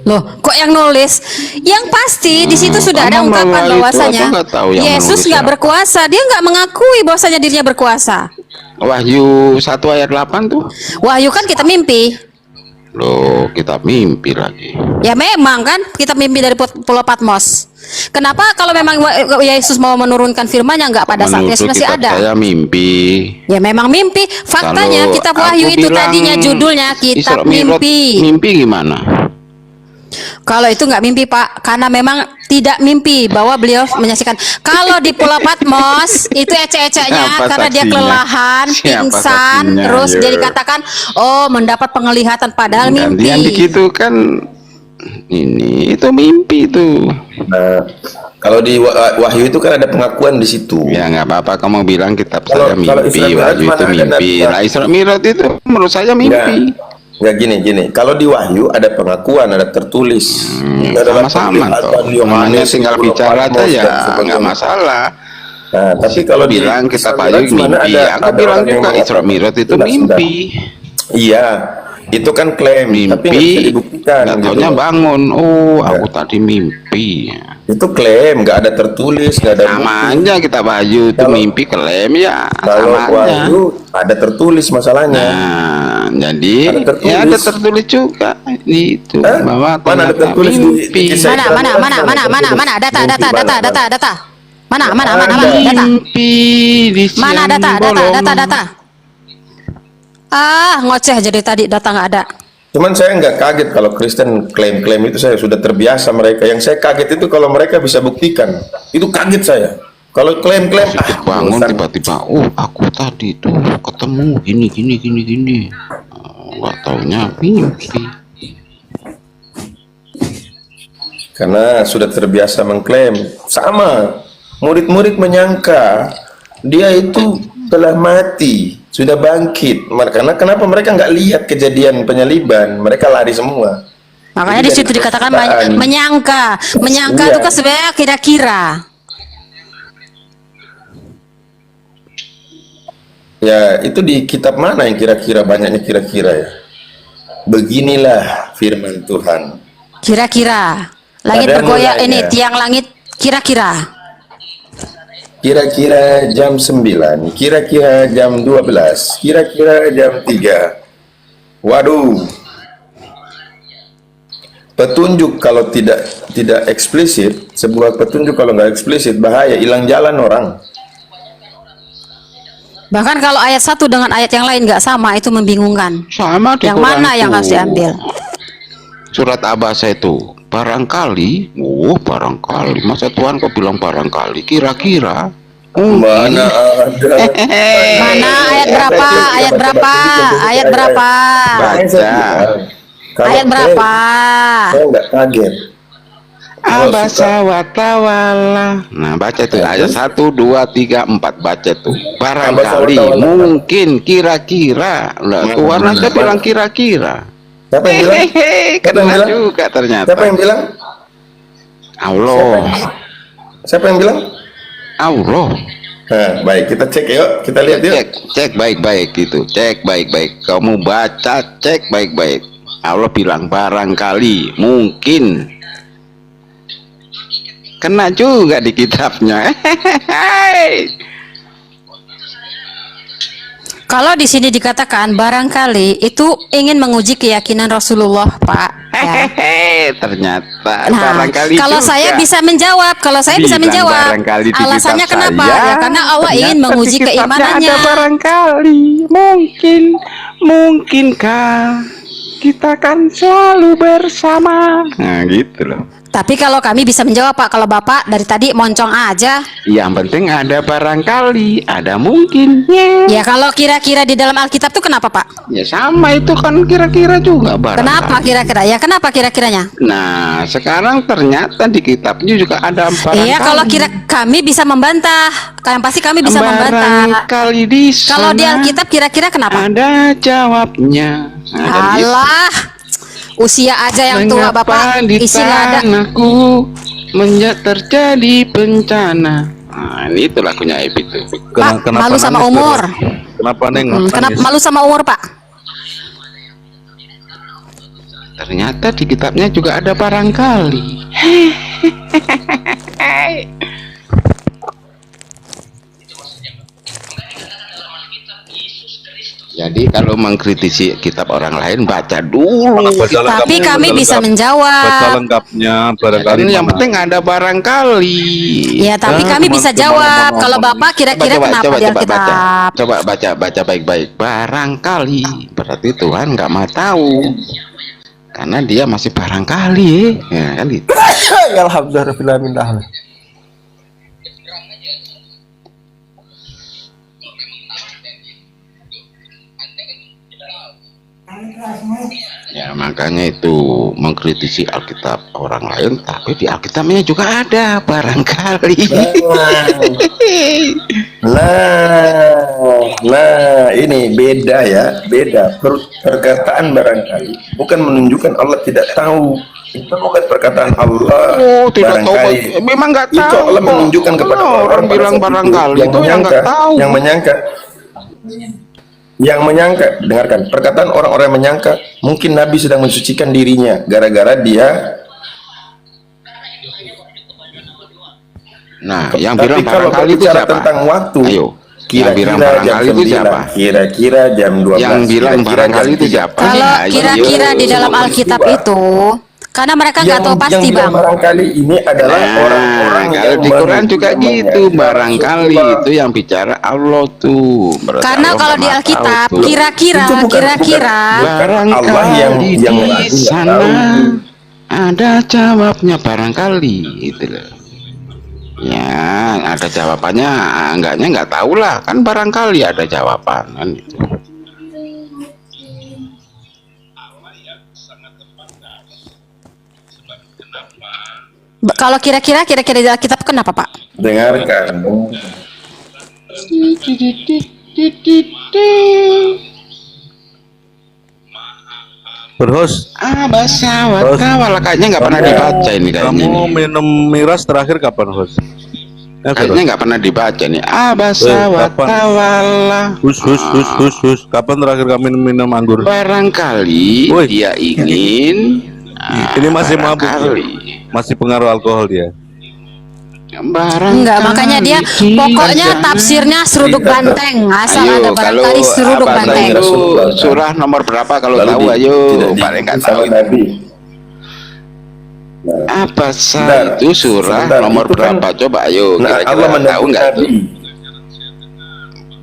Loh, kok yang nulis? Yang pasti di situ sudah ada kamu ungkapan bawa itu, bahwasanya aku nggak tahu yang Yesus menulis nggak siapa. berkuasa. Dia nggak mengakui bahwasanya dirinya berkuasa. Wahyu 1 ayat 8 tuh. Wahyu kan kita mimpi. Loh, kita mimpi lagi. Ya memang kan kita mimpi dari Pulau Patmos. Kenapa kalau memang Yesus mau menurunkan firman-Nya nggak pada saat Yesus Menurut masih kitab ada? saya mimpi. Ya memang mimpi. Faktanya Kalau kitab aku Wahyu itu bilang tadinya judulnya kitab Isra Mi'raj, mimpi. Mimpi gimana? Kalau itu nggak mimpi, Pak, karena memang tidak mimpi bahwa beliau menyaksikan. Kalau di Pulau Patmos itu ecek-eceknya Siapa karena dia saksinya? kelelahan, Siapa pingsan, saksinya? terus Ayo. dia dikatakan, oh mendapat penglihatan padahal mimpi. Gantian dikit kan ini itu mimpi itu. Nah, kalau di Wahyu itu kan ada pengakuan di situ. Ya nggak apa-apa kamu bilang kitab Kalau- saya kalau mimpi, Isra Mi'raj Wahyu itu mana ada mimpi. data? Nah, Isra Mi'raj itu menurut saya mimpi. Enggak gini. Kalau di Wahyu ada pengakuan, ada tertulis. Itu adalah Sama-sama penglihatan toh. Yohanes, Namanya tinggal Pulau bicara aja Patmos, ya dan sebagainya. nggak masalah. Nah, tapi kalau di bilang kitab Isra Wahyu Mi'raj mana mimpi, aku ada bilang orang yang juga Isra mengatakan Mi'raj itu sudah. mimpi. Iya, itu kan klaim, tapi nggak bisa Mimpi, dibuktikan. nggak gitu taunya loh. bangun. Oh, aku tadi mimpi. Itu klaim, nggak ada tertulis, nggak ada Sama bukti. aja kita Wahyu itu Kalau- mimpi klaim ya, Kalau sama aja. Wahyu ada tertulis masalahnya. Nah, jadi Ada tertulis. ya ada tertulis juga itu bahwa Mana ada ternyata tertulis di mimpi. kisah Mana, Isra mana, Mi'raj mana, ada mana, tertulis. mana, data, Mimpi, data, mana, data, mana? data. Mana, Ada. Mimpi di siang Mana data, bolong. data. Ah, ngoceh jadi tadi data nggak ada. Cuman saya nggak kaget kalau Kristen klaim-klaim itu, saya sudah terbiasa mereka. Yang saya kaget itu kalau mereka bisa buktikan. Itu kaget saya. Kalau klaim-klaim, Bangun urusan. tiba-tiba, oh aku tadi tuh ketemu gini. Nggak taunya mimpi. Karena sudah terbiasa mengklaim. Sama, murid-murid menyangka dia itu telah mati, sudah bangkit. Karena kenapa mereka nggak lihat kejadian penyaliban? Mereka lari semua. Makanya Jadi di situ dari dikatakan perkataan. menyangka Iya. itu kan sebenarnya kira-kira. Ya, itu di kitab mana yang kira-kira, banyaknya kira-kira ya? Beginilah firman Tuhan. Kira-kira langit Ada bergoyang mulanya. ini tiang langit kira-kira. Kira-kira jam 9, kira-kira jam 12, kira-kira jam 3. Waduh. Petunjuk kalau tidak eksplisit, sebuah petunjuk kalau nggak eksplisit bahaya, hilang jalan orang. Bahkan kalau ayat satu dengan ayat yang lain nggak sama, itu membingungkan. Sama di Yang Quran mana yang tuh. harus diambil? Surat Abasa itu barangkali, masa Tuhan kok bilang barangkali, kira-kira. Mana ada? Mana ayat berapa? Ayat berapa? Ayat berapa? Baca. Ayat berapa? Saya nggak kaget. Abasa wa tawalla. Nah, baca tuh ayat 1 2 3 4, baca tuh. Barangkali, Abasa wa tawalla. mungkin, kira-kira. Lah, Tuhan aja bilang kira-kira. Siapa yang bilang? Hehehe, Siapa yang kena bilang? juga ternyata. Siapa yang bilang? Allah. Siapa yang bilang? Allah. Nah, baik, kita cek yuk, kita lihat yuk. Cek baik-baik gitu. Cek baik-baik. Kamu baca, cek baik-baik. Allah bilang barangkali, mungkin. Kena juga di kitabnya. Kalau di sini dikatakan barangkali itu ingin menguji keyakinan Rasulullah, Pak. Ya. Ternyata Nah, barangkali kalau juga. saya bisa menjawab, Bilang barangkali di alasannya kitab kenapa? saya, Ya karena Allah ingin ternyata menguji di kitabnya keimanannya. Ada barangkali, mungkinkah kita kan selalu bersama. Nah, gitu loh. Tapi kalau kami bisa menjawab Pak, kalau Bapak dari tadi moncong aja. Yang penting ada barangkali, ada mungkin. Ya kalau kira-kira di dalam Alkitab tuh kenapa Pak? Ya sama itu kan kira-kira juga barangkali. Kenapa kira-kira? Ya kenapa kira-kiranya? Nah, sekarang ternyata di kitabnya juga ada barangkali. Iya, kalau kami bisa membantah. Yang pasti kami bisa membantah. Barangkali di sana Kalau di Alkitab kira-kira kenapa? ada jawabnya. Alah, usia aja yang tua Bapak, di isi nggak ada. tanahku terjadi bencana. Nah, ini itu lagunya Ep itu. Pak, malu sama nangis, umur. Terus? Kenapa Neng? Kenapa nangis? malu sama umur Pak? Ternyata di kitabnya juga ada barangkali. Jadi kalau mengkritisi kitab orang lain baca dulu. Tapi kami bisa Baca menjawab. lengkapnya, Kan barangkali yang mana. penting ada barangkali. Ya, tapi kami bisa jawab. Kalau Bapak kira-kira kenapa di Alkitab? Coba baca baik-baik. Barangkali berarti Tuhan nggak mau tahu. Karena dia masih barangkali, ya kan gitu. Alhamdulillah. Ya makanya itu mengkritisi Alkitab orang lain, tapi di Alkitabnya juga ada barangkali. Nah, ini beda ya, beda. Perkataan barangkali bukan menunjukkan Allah tidak tahu. Itu bukan perkataan Allah. Oh, tidak tahu. Barangkali. Memang nggak tahu. Itu Allah menunjukkan kepada orang bilang pada saat barangkali yang itu yang menyangka, nggak tahu. yang menyangka, dengarkan perkataan orang-orang yang menyangka mungkin Nabi sedang mensucikan dirinya gara-gara dia. Nah, yang Tapi bilang kalau barangkali itu berbicara siapa? tentang waktu, Ayo, yang bilang kira-kira jam barangkali itu 9, siapa? kira-kira jam 12, Yang bilang kira-kira barangkali jam itu 3. siapa? Kalau Ayo. kira-kira di dalam Semua Alkitab peristiwa. itu, karena mereka nggak tahu pasti yang Bang. barangkali ini adalah orang-orang Nah, kalau yang di Quran juga menunjukkan gitu, ya, barangkali Rasulullah. itu yang bicara Allah tuh. Berarti Karena Allah kalau di nggak Alkitab, tahu tuh. kira-kira, Itu bukan Allah barangkali yang di ragu, sana nggak tahu. ada jawabnya barangkali gitu loh. Ya, ada jawabannya, enggaknya nggak tahu lah, kan barangkali ada jawaban kan gitu. Kalau kira-kira di Alkitab kenapa Pak? Dengarkan. Berhos, Bahasa watawala kayaknya nggak pernah dibaca ini kayaknya. kamu Nih. minum miras terakhir kapan, Hos? Ya, Kayaknya Berhos. nggak pernah dibaca nih. Bahasa kapan? watawala. Hus. Kapan terakhir kamu minum anggur? Barangkali Woi. dia ingin. Ini masih mabuk ya? barangkali. Masih pengaruh alkohol dia. Barangkali. Enggak, makanya dia pokoknya tafsirnya seruduk banteng. Asal ada barangkali seruduk apa banteng. itu surah nomor berapa kalau Lalu tahu ayo tidak paling nggak diikuti sama tahu itu. Nabi. Apa Sebentar, itu surah sebentar, nomor itu kan- berapa coba ayo Nah, kira-kira Allah tahu menegur nggak Nabi. tuh?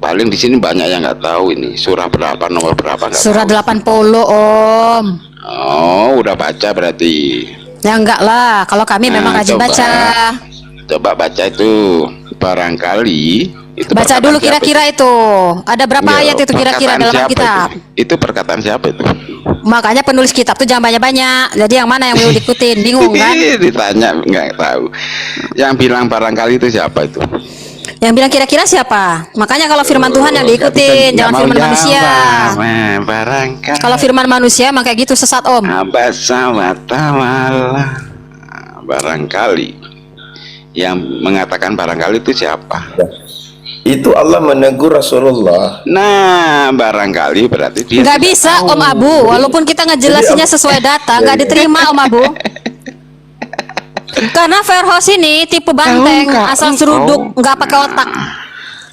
Paling di sini banyak yang nggak tahu ini surah berapa nomor berapa nggak Surah tahu. 80 Om. Oh udah baca berarti. Ya enggak lah, kalau kami memang Nah, rajin coba. baca. Coba baca itu barangkali itu Baca perkataan dulu siapa kira-kira itu. Ada berapa Iya, ayat itu kira-kira perkataan dalam siapa kitab? Itu perkataan siapa itu? Makanya penulis kitab tuh jangan banyak-banyak. Jadi yang mana yang perlu diikutin? Bingung kan? Ditanya nggak tahu. Yang bilang barangkali itu siapa itu? Yang bilang kira-kira siapa? Makanya kalau firman Tuhan yang diikutin, Nggak jangan mau firman jawab. manusia. Nah, barangkali. Kalau firman manusia emang kayak gitu sesat Om. Abasa wa tawalla. Barangkali. Yang mengatakan barangkali itu siapa? Itu Allah menegur Rasulullah. Nah, barangkali berarti dia Nggak tidak bisa tahu. Om Abu, walaupun kita ngejelasinnya sesuai data, nggak diterima Om Abu. Karena Verhoes ini tipe banteng, Tahukah asal engkau? seruduk, nggak pakai otak.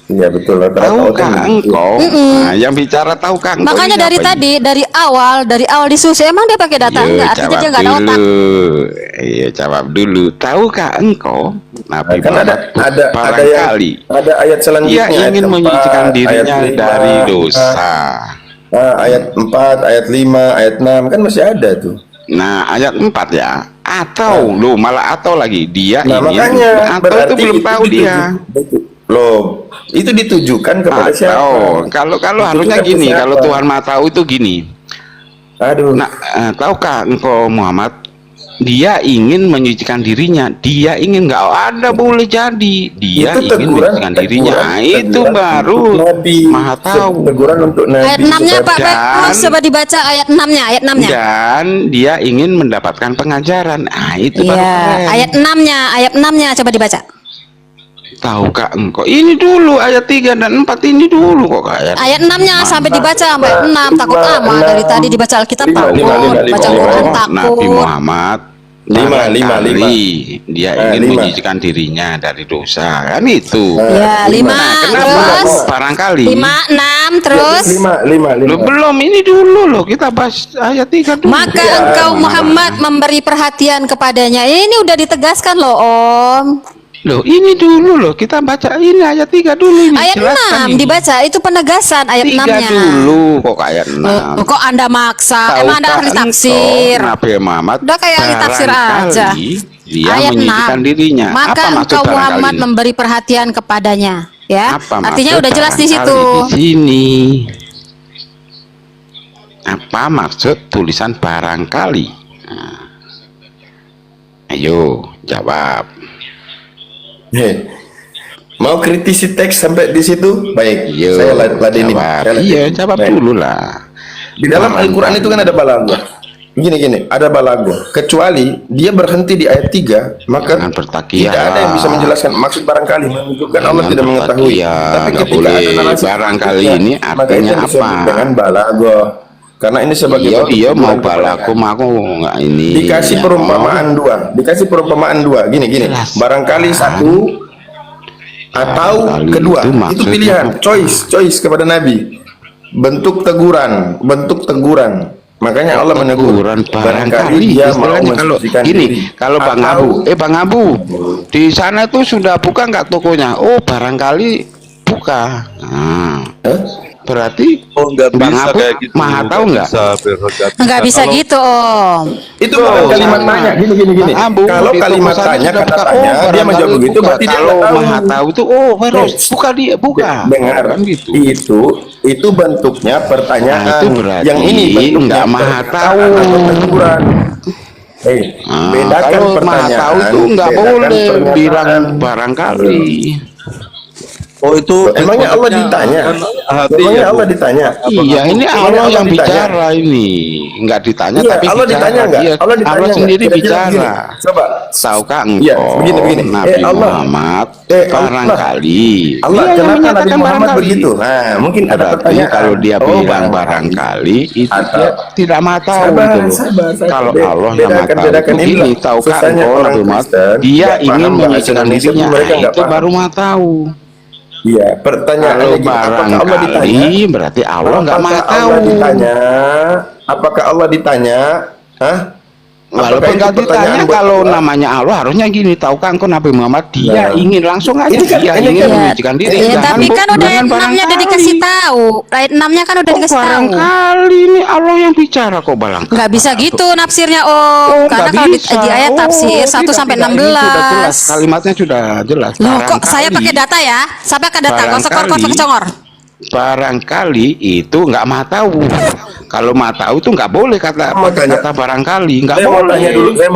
Iya betul. Tahukah engkau? Nah, yang bicara tahukah engkau? Makanya ini dari siapa tadi, dari awal diskusi, emang dia pakai data? ini? Enggak, artinya dia nggak ada otak. Iya, jawab dulu. Tahukah engkau? Nabi Kan Muhammad ada barangkali ada ayat selanjutnya. dia ingin ayat 4, menyucikan ayat dirinya 5, dari dosa. ayat 4, ayat 5, ayat 6 kan masih ada tuh. Nah, ayat 4 ya. Atau lu malah atau lagi dia Nah, ingin makanya atau itu berarti belum tahu dia. Loh, itu ditujukan kepada siapa? Atau kalau harusnya Ditujukan ke gini, siapa? kalau Tuhan Maha tahu itu gini. Aduh. Nah, tahukah engkau Muhammad, dia ingin menyucikan dirinya, dia ingin nggak ada boleh jadi, dia Itu ingin teguran, menyucikan dirinya. Nah, itu teguran baru untuk Nabi. Maha tahu. Teguran untuk Nabi. Ayat 6-nya Pak Dan- Petrus, coba dibaca ayat 6-nya, ayat 6-nya. Dan dia ingin mendapatkan pengajaran. Nah, itu baru Iya, keren. ayat 6-nya coba dibaca. Tahukah engkau? Ini dulu ayat 3 dan 4 ini dulu kok kayak. Ayat 6-nya sampai dibaca sampai ayat 6. Takut amat dari tadi dibaca Alkitab takut, baca Quran takut. Nabi Muhammad Lima. dia Nah, ingin 5. menyucikan dirinya dari dosa, kan itu. Ya, 5 Nah, kenapa terus barangkali 5, 6 terus. 5. Lo belum, ini dulu loh, kita bahas ayat 3 dulu. Maka Ya, engkau Muhammad memberi perhatian kepadanya. Ini udah ditegaskan loh Om. Loh, ini dulu loh, kita baca ini ayat 3 dulu ini. Ayat jelaskan 6 ini. dibaca, itu penegasan ayat 3 6-nya. dulu kok ayat 6. Kok Anda maksa? Emang Anda ahli tafsir? Nabi Muhammad Udah kayak ahli tafsir aja. dia Ayat menyucikan 6. dirinya. Maka Apa maksud engkau Muhammad barangkali? memberi perhatian kepadanya, ya. Apa Artinya maksud udah jelas di barangkali situ. Di sini. Apa maksud tulisan barangkali? Nah. Ayo, jawab. Mau kritisi teks sampai di situ? Baik, Yo, saya ladeni. jawab. Saya ladeni. Iya, jawab Baik. dulu lah. Di dalam Al-Quran itu kan ada balago. Gini, ada balago. Kecuali dia berhenti di ayat 3, maka Jangan bertakiyah. tidak ada yang bisa menjelaskan maksud barangkali, menunjukkan Allah Jangan tidak mengetahui. bertakiyah, Tapi nggak ketika boleh. ada narasi Barangkali selanjutnya, ini maka artinya itu disebut apa? dengan balago. Karena ini sebagai bentuk Iya mau teguran kepada balaku aku nggak ini. dikasih ya. perumpamaan dua. Gini. Jelas. Barangkali satu atau Barangkali kedua. itu Itu maksudnya pilihan, apa? choice kepada Nabi. Bentuk teguran. Makanya Allah menegur. Teguran barangkali dia mau istilahnya kalau mensucikan gini, diri. kalau Bang Atau- Abu di sana tuh sudah buka nggak tokonya? Oh barangkali buka. Nah, berarti nggak Bang bisa Abu kayak gitu. Maha tahu nggak? Bisa prerogatif. Nggak bisa Kalau- gitu Om. Itu bukan kalimat sama. tanya. Gini. Bang Abu, Kalau di kalimat toko sana tanya, sudah kata buka. tanya, dia Barangkali menjawab begitu, buka. berarti dia Kalau nggak tahu. Maha tahu itu buka dia buka. Dengar, kan gitu. itu bentuknya pertanyaan. Nah, itu berarti yang ini bentuknya nggak Maha pernyataan tahu. atau teguran. Bedakan Kalau Maha pertanyaan. tahu itu nggak bedakan boleh pernyataan. bilang barangkali. Oh itu Emangnya Allah maksudnya ditanya? kan hati Emangnya ya, Bu? Allah ditanya? Iya, ini Allah yang ditanya. bicara ini, nggak ditanya Iya, tapi Allah bicara. ditanya nggak? Dia, Allah ditanya nggak? sendiri Kira-kira begini. bicara. Coba. Tahukah Iya, engkau begini. Nabi Allah. Muhammad Allah. barangkali Allah, dia yang kenapa Nabi menyatakan Muhammad barangkali. begitu? Nah, mungkin ada Berarti pertanyaan. kalau dia Oh, bilang barangkali itu Atau- dia tidak mau tahu Sabar, gitu loh. sabar. Kalau Allah yang mau tahu Bedakan itu inilah. gini, tahukah Susahnya engkau orang Nabi Muhammad Kristen dia nggak ingin paham bahasa menyucikan Indonesia, dirinya. mereka Nah, nggak itu paham. baru mau tahu. Iya, pertanyaannya Kalau gini, apakah Allah ditanya? barangkali berarti Allah nggak mau Apakah tahu. Allah ditanya? Apakah Allah ditanya? Hah? Walaupun Apakah nggak itu pertanyaan ditanya, buat kalau Allah? namanya Allah harusnya gini, tahukah engkau Nabi Muhammad dia Nah. ingin langsung aja, Ini kan- dia ini ingin kan- menyucikan diri. Ya, Jangan tapi kan udah jangan ayat 6-nya udah dikasih tahu. Ayat 6-nya kan udah Kok dikasih tahu. barangkali ini Allah yang bicara kok barangkali. Nggak bisa gitu nafsirnya Om. Oh, Karena nggak kalau bisa. di ayat tafsir 1 tidak, sampai tidak, ini sudah jelas. 16. Kalimatnya sudah jelas. Loh, kok Barangkali- saya pakai data ya? Saya pakai data, kok sekor-kor congor. Barangkali itu nggak mau tahu. Kalau mau tahu itu nggak boleh kata Mau tanya. kata barangkali, nggak Saya mau boleh. tanya dulu. Saya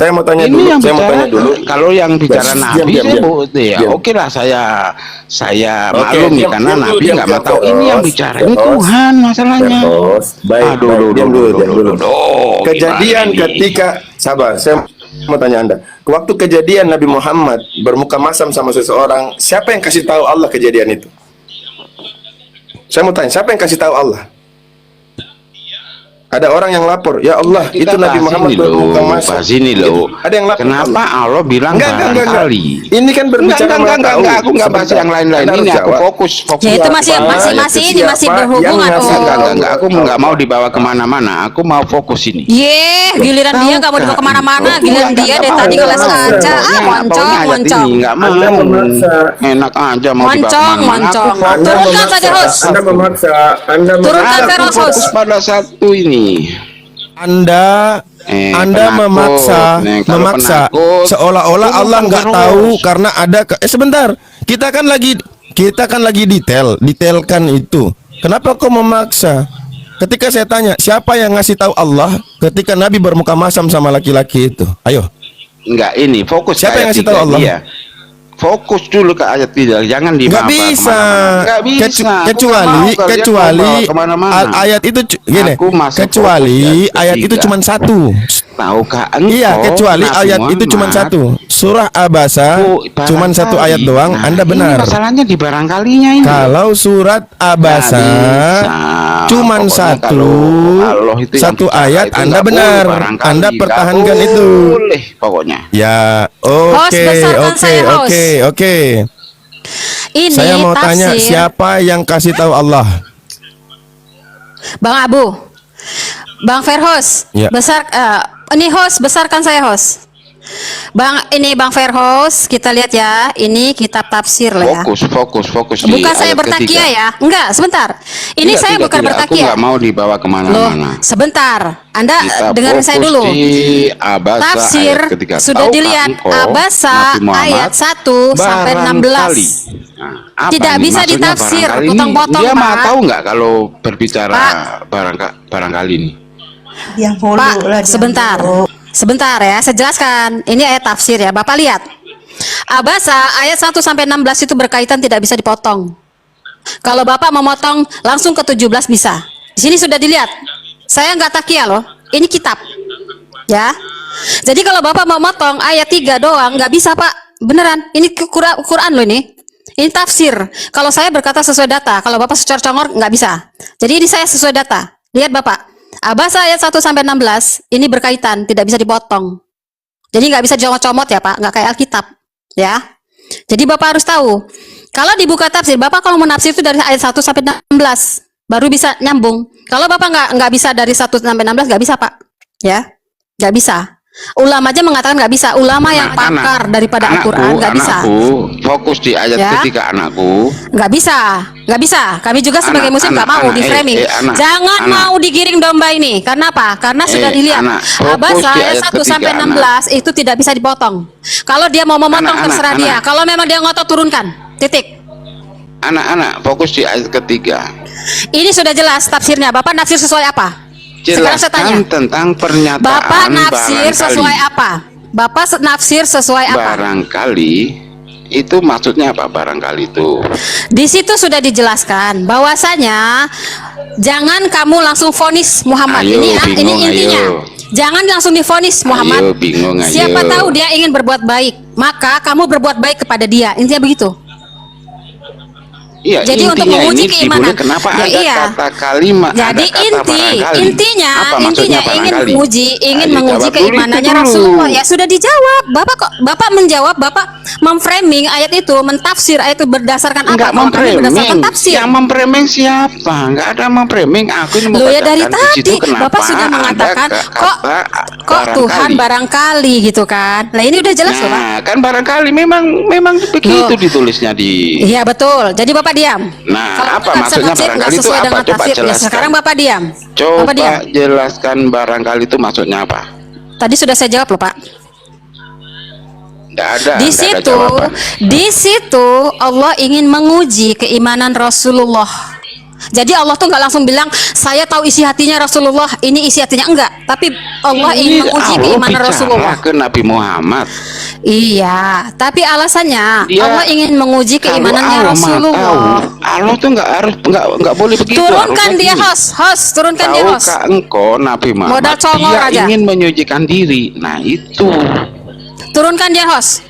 mau tanya dulu. Ini yang Saya mau bicara, tanya dulu. kalau yang bicara Diam, Nabi diam, saya diam. ya Diam. oke lah saya Oke, maklumi diam, karena diam, Nabi diam, nggak diam, mau tahu. Ini yang Terus, bicara ini terus. Tuhan masalahnya. Terus, baik, Aduh, baik. duh, Diam duh, dulu, duh, diam duh, dulu. duh, duh, Kejadian gimana ini? ketika sabar, saya mau tanya Anda. Waktu kejadian Nabi Muhammad bermuka masam sama seseorang, siapa yang kasih tahu Allah kejadian itu? Saya mau tanya, siapa yang kasih tahu Allah? Ada orang yang lapor, ya Allah, Kita itu Nabi bahas Muhammad ini bermuka loh, masam. bahas ini loh. Ada yang lapor. Kenapa Allah bilang barangkali? Ini kan berbicara Enggak, aku nggak bahas yang lain-lain. Ini aku fokus. Ya itu masih Siapa berhubungan yang ngasih Om. Enggak, aku nggak mau dibawa kemana-mana. Aku mau fokus ini. Ye, giliran dia nggak mau dibawa kemana-mana, giliran dia dari tadi ngeles aja, moncong. Nggak mau. Anda memaksa. Enak aja mau dibawa Moncong, kemana-mana. moncong. Aku fokus. Turunkan saja host. Anda memaksa. Turunkan Aku terus fokus host. pada satu ini. Anda Anda penakut. Nih, kalau memaksa penakut, seolah-olah turun Allah Bang nggak Feroz. tahu karena ada sebentar, kita kan lagi detailkan itu. Kenapa kau memaksa? Ketika saya tanya siapa yang ngasih tahu Allah ketika Nabi bermuka masam sama laki-laki itu? Ayo. Enggak, ini fokus Siapa ke yang ayat ngasih tahu 3 Allah? dia. Fokus dulu ke ayat 3, jangan Nggak dimaba bisa. kemana-mana. Nggak bisa. Aku Kecuali nggak mau kalian kecuali bawa kemana-mana. ayat itu gini. Aku masuk Kecuali fokus di ayat itu ketiga. cuma satu. Tahukah engkau? Iya, kecuali Nabi ayat itu cuma Muhammad? satu. Surah Abasa cuma satu ayat doang. Nah, Anda benar. Ini masalahnya di barangkalinya ini. Kalau surat Abasa cuma Pokoknya satu kalau Allah itu yang satu bicara ayat, itu Anda nggak benar. boleh barangkali, Anda nggak pertahankan itu. boleh pokoknya. Ya, Host, oke, besarkan oke, saya, host. oke. Ini Saya mau tanya tafsir siapa yang kasih tahu Allah? Bang Abu, Bang Ferhos, Ya. ini host, besarkan saya host. Bang Ferhos, kita lihat ya, ini kitab tafsir lah ya. Fokus di Bukan saya ayat bertakia ketiga. ya, enggak, sebentar. Ini Tidak, saya tidak, bukan tidak. Aku bertakia. nggak mau dibawa Loh, kemana-mana. sebentar. Anda Kita dengarin saya fokus dulu. di Abasa Tafsir ayat ketiga. sudah Tahukah dilihat engkau, Abasa Nabi Muhammad, ayat 1 sampai 16. barangkali. Nah, apa Tidak nih bisa maksudnya ditafsir, barangkali ini? potong-potong, Dia mah Pak. tahu nggak kalau berbicara Pak. barangkali ini? Yang follow Pak, lah, dia sebentar. follow. Sebentar ya, saya jelaskan. Ini ayat tafsir ya. Bapak lihat. Abasa ayat 1 sampai 16 itu berkaitan, tidak bisa dipotong. Kalau Bapak memotong langsung ke 17 bisa. Di sini sudah dilihat. Saya nggak takia loh. Ini kitab. Ya. Jadi kalau Bapak mau motong ayat 3 doang nggak bisa, Pak. Beneran. Ini Quran loh ini. Ini tafsir. Kalau saya berkata sesuai data, kalau Bapak secor-congor nggak bisa. Jadi ini saya sesuai data. Lihat Bapak. Abasa ayat 1 sampai 16 ini berkaitan, tidak bisa dipotong. Jadi nggak bisa dicomot-comot ya Pak, nggak kayak Alkitab, ya. Jadi Bapak harus tahu. Kalau dibuka tafsir, Bapak kalau menafsir itu dari ayat 1 sampai 16 baru bisa nyambung. Kalau Bapak nggak bisa dari 1 sampai 16 nggak bisa Pak, ya, nggak bisa. Ulama aja mengatakan nggak bisa. Ulama yang pakar daripada Al-Quran nggak bisa. Anakku, fokus di ayat Ya. ketiga anakku. Nggak bisa, nggak bisa. Kami juga sebagai muslim nggak mau di framing. Jangan mau digiring domba ini. Karena apa? Karena sudah dilihat. Abasa fokus di ayat ayat 1 sampai ketiga, 16 itu tidak bisa dipotong. Kalau dia mau memotong terserah dia. anak. Kalau memang dia ngotot turunkan. Titik. Anak-anak, fokus di ayat ketiga. Ini sudah jelas tafsirnya. Bapak nafsir sesuai apa? Sekarang saya tanya. Jelaskan tentang pernyataan Bapak nafsir barangkali. sesuai apa? Bapak nafsir sesuai apa? Barangkali itu maksudnya apa barangkali itu? Di situ sudah dijelaskan bahwasanya jangan kamu langsung vonis Muhammad. Ayo, Ini ya, ini bingung, intinya. ayo. Jangan langsung divonis Muhammad. Ayo, bingung, ayo. Siapa tahu dia ingin berbuat baik, maka kamu berbuat baik kepada dia. Intinya begitu. Iya, Jadi untuk intinya menguji ini keimanan. dibully, kenapa Ya, ada iya. kata kalimat? Jadi ada kata barangkali? intinya Apa maksudnya ingin barangkali? menguji Ayo, menguji jawab dulu keimanannya itu dulu. Rasulullah. Ya sudah dijawab. Bapak menjawab, Bapak memframing ayat itu, mentafsir ayat itu berdasarkan apa? Enggak Kalau kami berdasarkan memframing. tafsir. Yang memframing siapa? Enggak ada memframing. Aku ini Loh ya dari membacakan di situ tadi kenapa Bapak sudah ada mengatakan kok barangkali. Tuhan barangkali gitu kan. Nah ini udah jelas loh Pak. Nah, kan barangkali memang begitu ditulisnya di. Iya betul. Jadi Bapak diam. Nah, Kalau apa nggak bisa maksudnya tafsir, nggak barangkali itu sesuai apa? dengan Coba tafsir. Ya, jelaskan. sekarang Bapak diam. Coba Bapak diam. jelaskan barangkali itu maksudnya apa? Tadi sudah saya jawab loh Pak. Enggak ada. Di nggak ada situ, jawaban. di situ Allah ingin menguji keimanan Rasulullah. Jadi Allah tuh nggak langsung bilang saya tahu isi hatinya Rasulullah, ini isi hatinya enggak. Tapi Allah ingin menguji Allah keimanan bicara Rasulullah. ke Nabi Muhammad. Iya, tapi alasannya Dia- Allah ingin menguji Kalau keimanannya Allah Rasulullah. tahu, Allah tuh nggak boleh begitu. Turunkan harusnya dia gini. host, turunkan dia host. Tahukah engkau Nabi Muhammad Modal congor dia aja. ingin menyucikan diri. Nah itu. Turunkan dia host.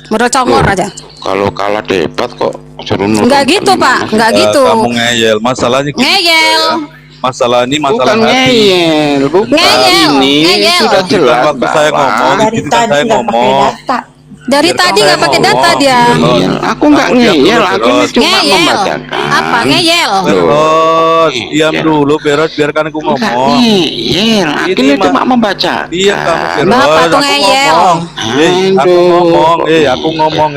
Modal congor aja. Kalau kalah debat kok suruh nurunkan Enggak gitu Pak, enggak gitu. Kamu ngeyel. Masalahnya gini, Ngeyel. masalah ini masalah Bukan hati. ngeyel, bukan Ngeyel, ini ngeyel. sudah jelas Waktu saya bahwa ngomong, Dari gitu kan tadi saya nggak pakai ngomong. data. Dari Biar tadi saya nggak pakai ngomong. data dia. ngeyel. Aku nggak Kamu diam ngeyel, dulu, aku ini Beros. cuma Ngeyel. membacakan. Apa ngeyel? Beros, diam Iya. dulu, Beros, biarkan aku Enggak ngomong. ngeyel, aku Ini ini mah- cuma membaca. Diam kamu, Beros. Bapak tuh Aku ngeyel. ngomong. Aku Aduh. ngomong, aku ngomong.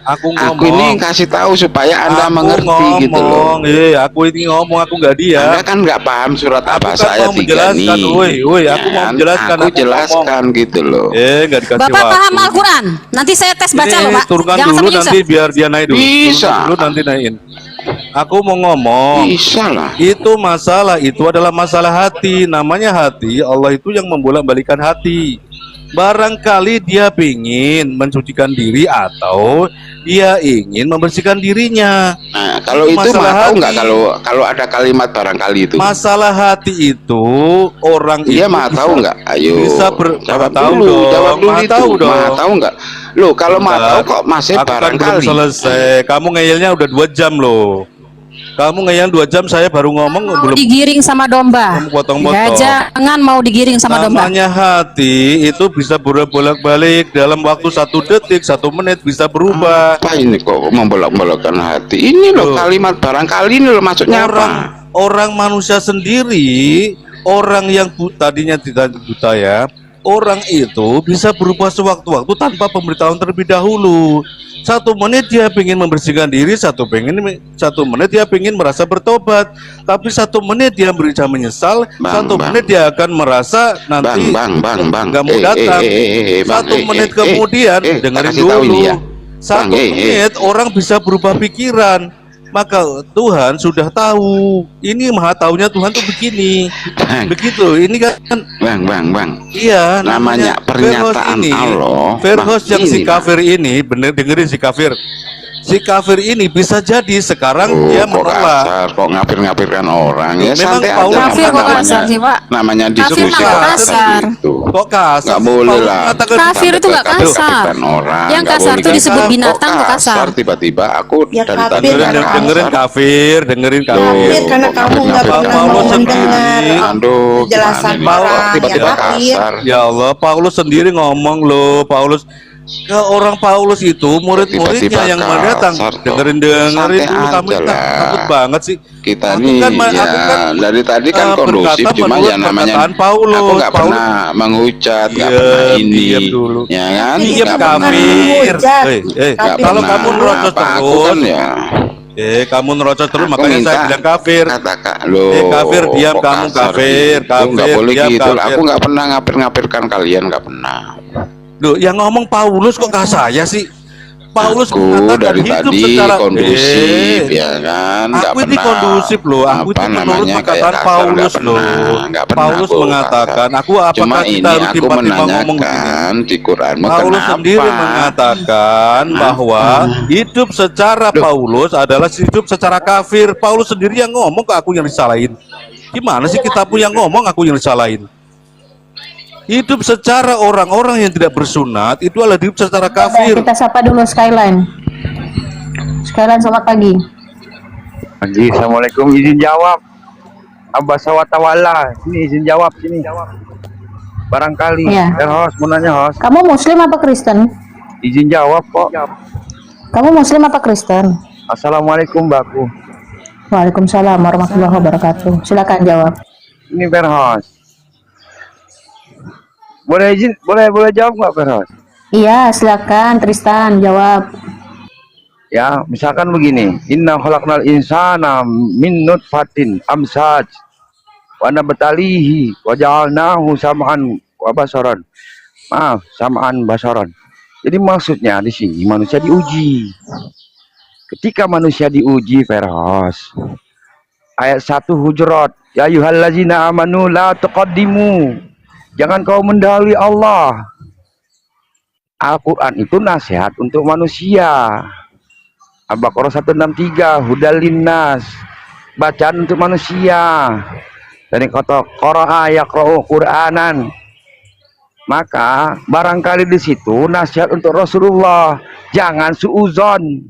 Aku Aku ini ngomong. kasih tahu supaya Anda Aku mengerti gitu loh. ngomong. Aku ini ngomong, aku nggak Anda diam. kan nggak paham surat Aku kan Abasa ayat mau 3 menjelaskan, nih. woi, Ya aku mau kan? menjelaskan, Aku aku ngomong. jelaskan gitu loh. Nggak dikasih Bapak paham waktu. Al-Quran? Nanti saya tes baca loh, Ini Pak. turunkan Jangan dulu sampai nanti nyungsep. biar dia naik dulu. Bisa. Turunkan dulu nanti naikin. Aku mau ngomong. Bisa lah. Itu masalah, itu adalah masalah hati. Namanya hati, Allah itu yang membolak-balikan hati. Barangkali dia ingin mensucikan diri atau dia ingin membersihkan dirinya. Nah, kalau itu masalah mah tahu nggak hati. kalau ada kalimat barangkali itu? Masalah hati itu orang Iya itu mah tahu nggak? Ayo. jawab Jawab dulu, jawab dulu Maha itu. tahu Mah dong. tahu nggak? Loh, kalau mah Bentar. tahu kok masih Aku kan belum barangkali. selesai. Kamu ngeyelnya udah 2 jam loh. Kamu ngeyel 2 jam, saya baru ngomong Mau belum. digiring sama domba. Kamu potong-potong. Ya, jangan mau digiring sama domba. Namanya hati itu bisa bolak-balik dalam waktu 1 detik, 1 menit bisa berubah. Apa ini kok membolak-balikkan hati? Ini loh Loh. kalimat barangkali ini loh maksudnya apa? Orang manusia sendiri, orang yang tadinya tidak buta ya, orang itu bisa berubah sewaktu-waktu tanpa pemberitahuan terlebih dahulu. 1 menit dia ingin membersihkan diri, 1 menit dia ingin merasa bertobat, tapi 1 menit dia berusaha menyesal, Bang, 1 menit dia akan merasa nanti Bang. nggak mau datang. Bang, 1 menit kemudian tak dengerin kasih tahu dulu. ini ya. 1 Bang, menit orang bisa berubah pikiran. Maka Tuhan sudah tahu. Ini maha taunya Tuhan tuh begini. Bang. Begitu. Ini kan Bang. iya Namanya Verhos pernyataan ini, Allah. Verhos Bang, yang si ini, kafir ini, bener dengerin si kafir. Si kafir ini bisa jadi sekarang Oh, dia kok menolak. kasar, kok ngapir-ngapirkan orang ya, Memang santai Paulus aja. Kafir kok namanya, kasar sih, Pak? namanya Kafir diskusi nggak orang kasar. gitu. Kok kasar? Nggak sih? boleh Paulus lah. mengatakan Kafir itu nggak kasar. Ngapir-ngapirkan orang, Yang nggak kasar boleh tuh kasar. disebut Kok binatang tuh kasar. Tiba-tiba aku Ya, dari kafir tadi karena nggak dengerin kasar. kafir, dengerin Kafir kafir. karena Kok kamu nggak ngapir-ngapirkan pernah mau Paulus mendengar sendiri. Aduh, penjelasan gimana ini? orang, Kok tiba-tiba ya kafir. kasar. Ya Allah, Paulus sendiri ngomong loh, Paulus ke orang Paulus itu murid-muridnya Tiba-tiba yang datang. kasar, toh. Dengerin Santai dulu, kamu aja lah. takut banget sih. Kita Aku nih kan- ya aku kan, dari tadi kan kondusif, berkata cuma menurut ya namanya perkataan Paulus. aku nggak Paulus- pernah menghujat, nggak Diam, pernah ini, diam dulu. ya kan? Ini Diam Nggak bukan pernah. kafir. menghujat. Nggak Kalau pernah. kamu nerocos Apa, aku kan terus, ya kamu nerocos terus, aku makanya minta saya bilang kafir. katakan loh, Kafir, diam kok kamu, kasar kafir, gitu? Nggak kafir, boleh diam, gitu. kafir. Aku nggak pernah ngapir-ngapirkan kalian, nggak pernah. Loh, yang ngomong Paulus kok ke saya sih? Paulus Aku mengatakan dari hidup tadi secara kondusif, ya kan? Nggak Aku ini pernah kondusif loh. Aku apa itu menurut namanya, kayak perkataan kasar, Paulus nggak pernah, loh. nggak pernah Paulus aku mengatakan, kasar. aku apakah Cuma kita ini harus aku tiba-tiba ngomong begini? menanyakan di Quranmu Paulus kenapa? sendiri mengatakan bahwa hidup secara Paulus adalah hidup secara kafir. Paulus sendiri yang ngomong, ke aku yang disalahin. Gimana sih kita pun yang ngomong, aku yang disalahin? Hidup secara orang-orang yang tidak bersunat itu adalah hidup secara kafir. Kita sapa dulu Skyline. Skyline, selamat pagi. Pagi, assalamualaikum. Izin jawab. Abah Sawatawala, sini izin jawab sini. Barangkali. Iya. Host, mau nanya host. Kamu Muslim apa Kristen? Izin jawab kok. Kamu Muslim apa Kristen? Assalamualaikum Mbakku. Waalaikumsalam warahmatullahi wabarakatuh. Silakan jawab. Ini Verhos. Boleh izin, boleh jawab nggak Verhos? Iya, silakan Tristan jawab. Ya, misalkan begini. Inna khalaqnal insana min nutfatin amsaj wa nabtalihi wa ja'alnahu sam'an wa basaran. Maaf, sam'an basaran. Jadi maksudnya di sini manusia diuji. Ketika manusia diuji, Verhos, ayat 1 Hujurat, ya ayyuhallazina amanu la tuqaddimu, jangan kau mendahului Allah. Al-Quran itu nasihat untuk manusia. Al-Baqarah 163, hudal linnas, bacaan untuk manusia. Dan kata qara'a yaqra'u Qur'anan, maka barangkali di situ nasihat untuk Rasulullah, jangan suuzon,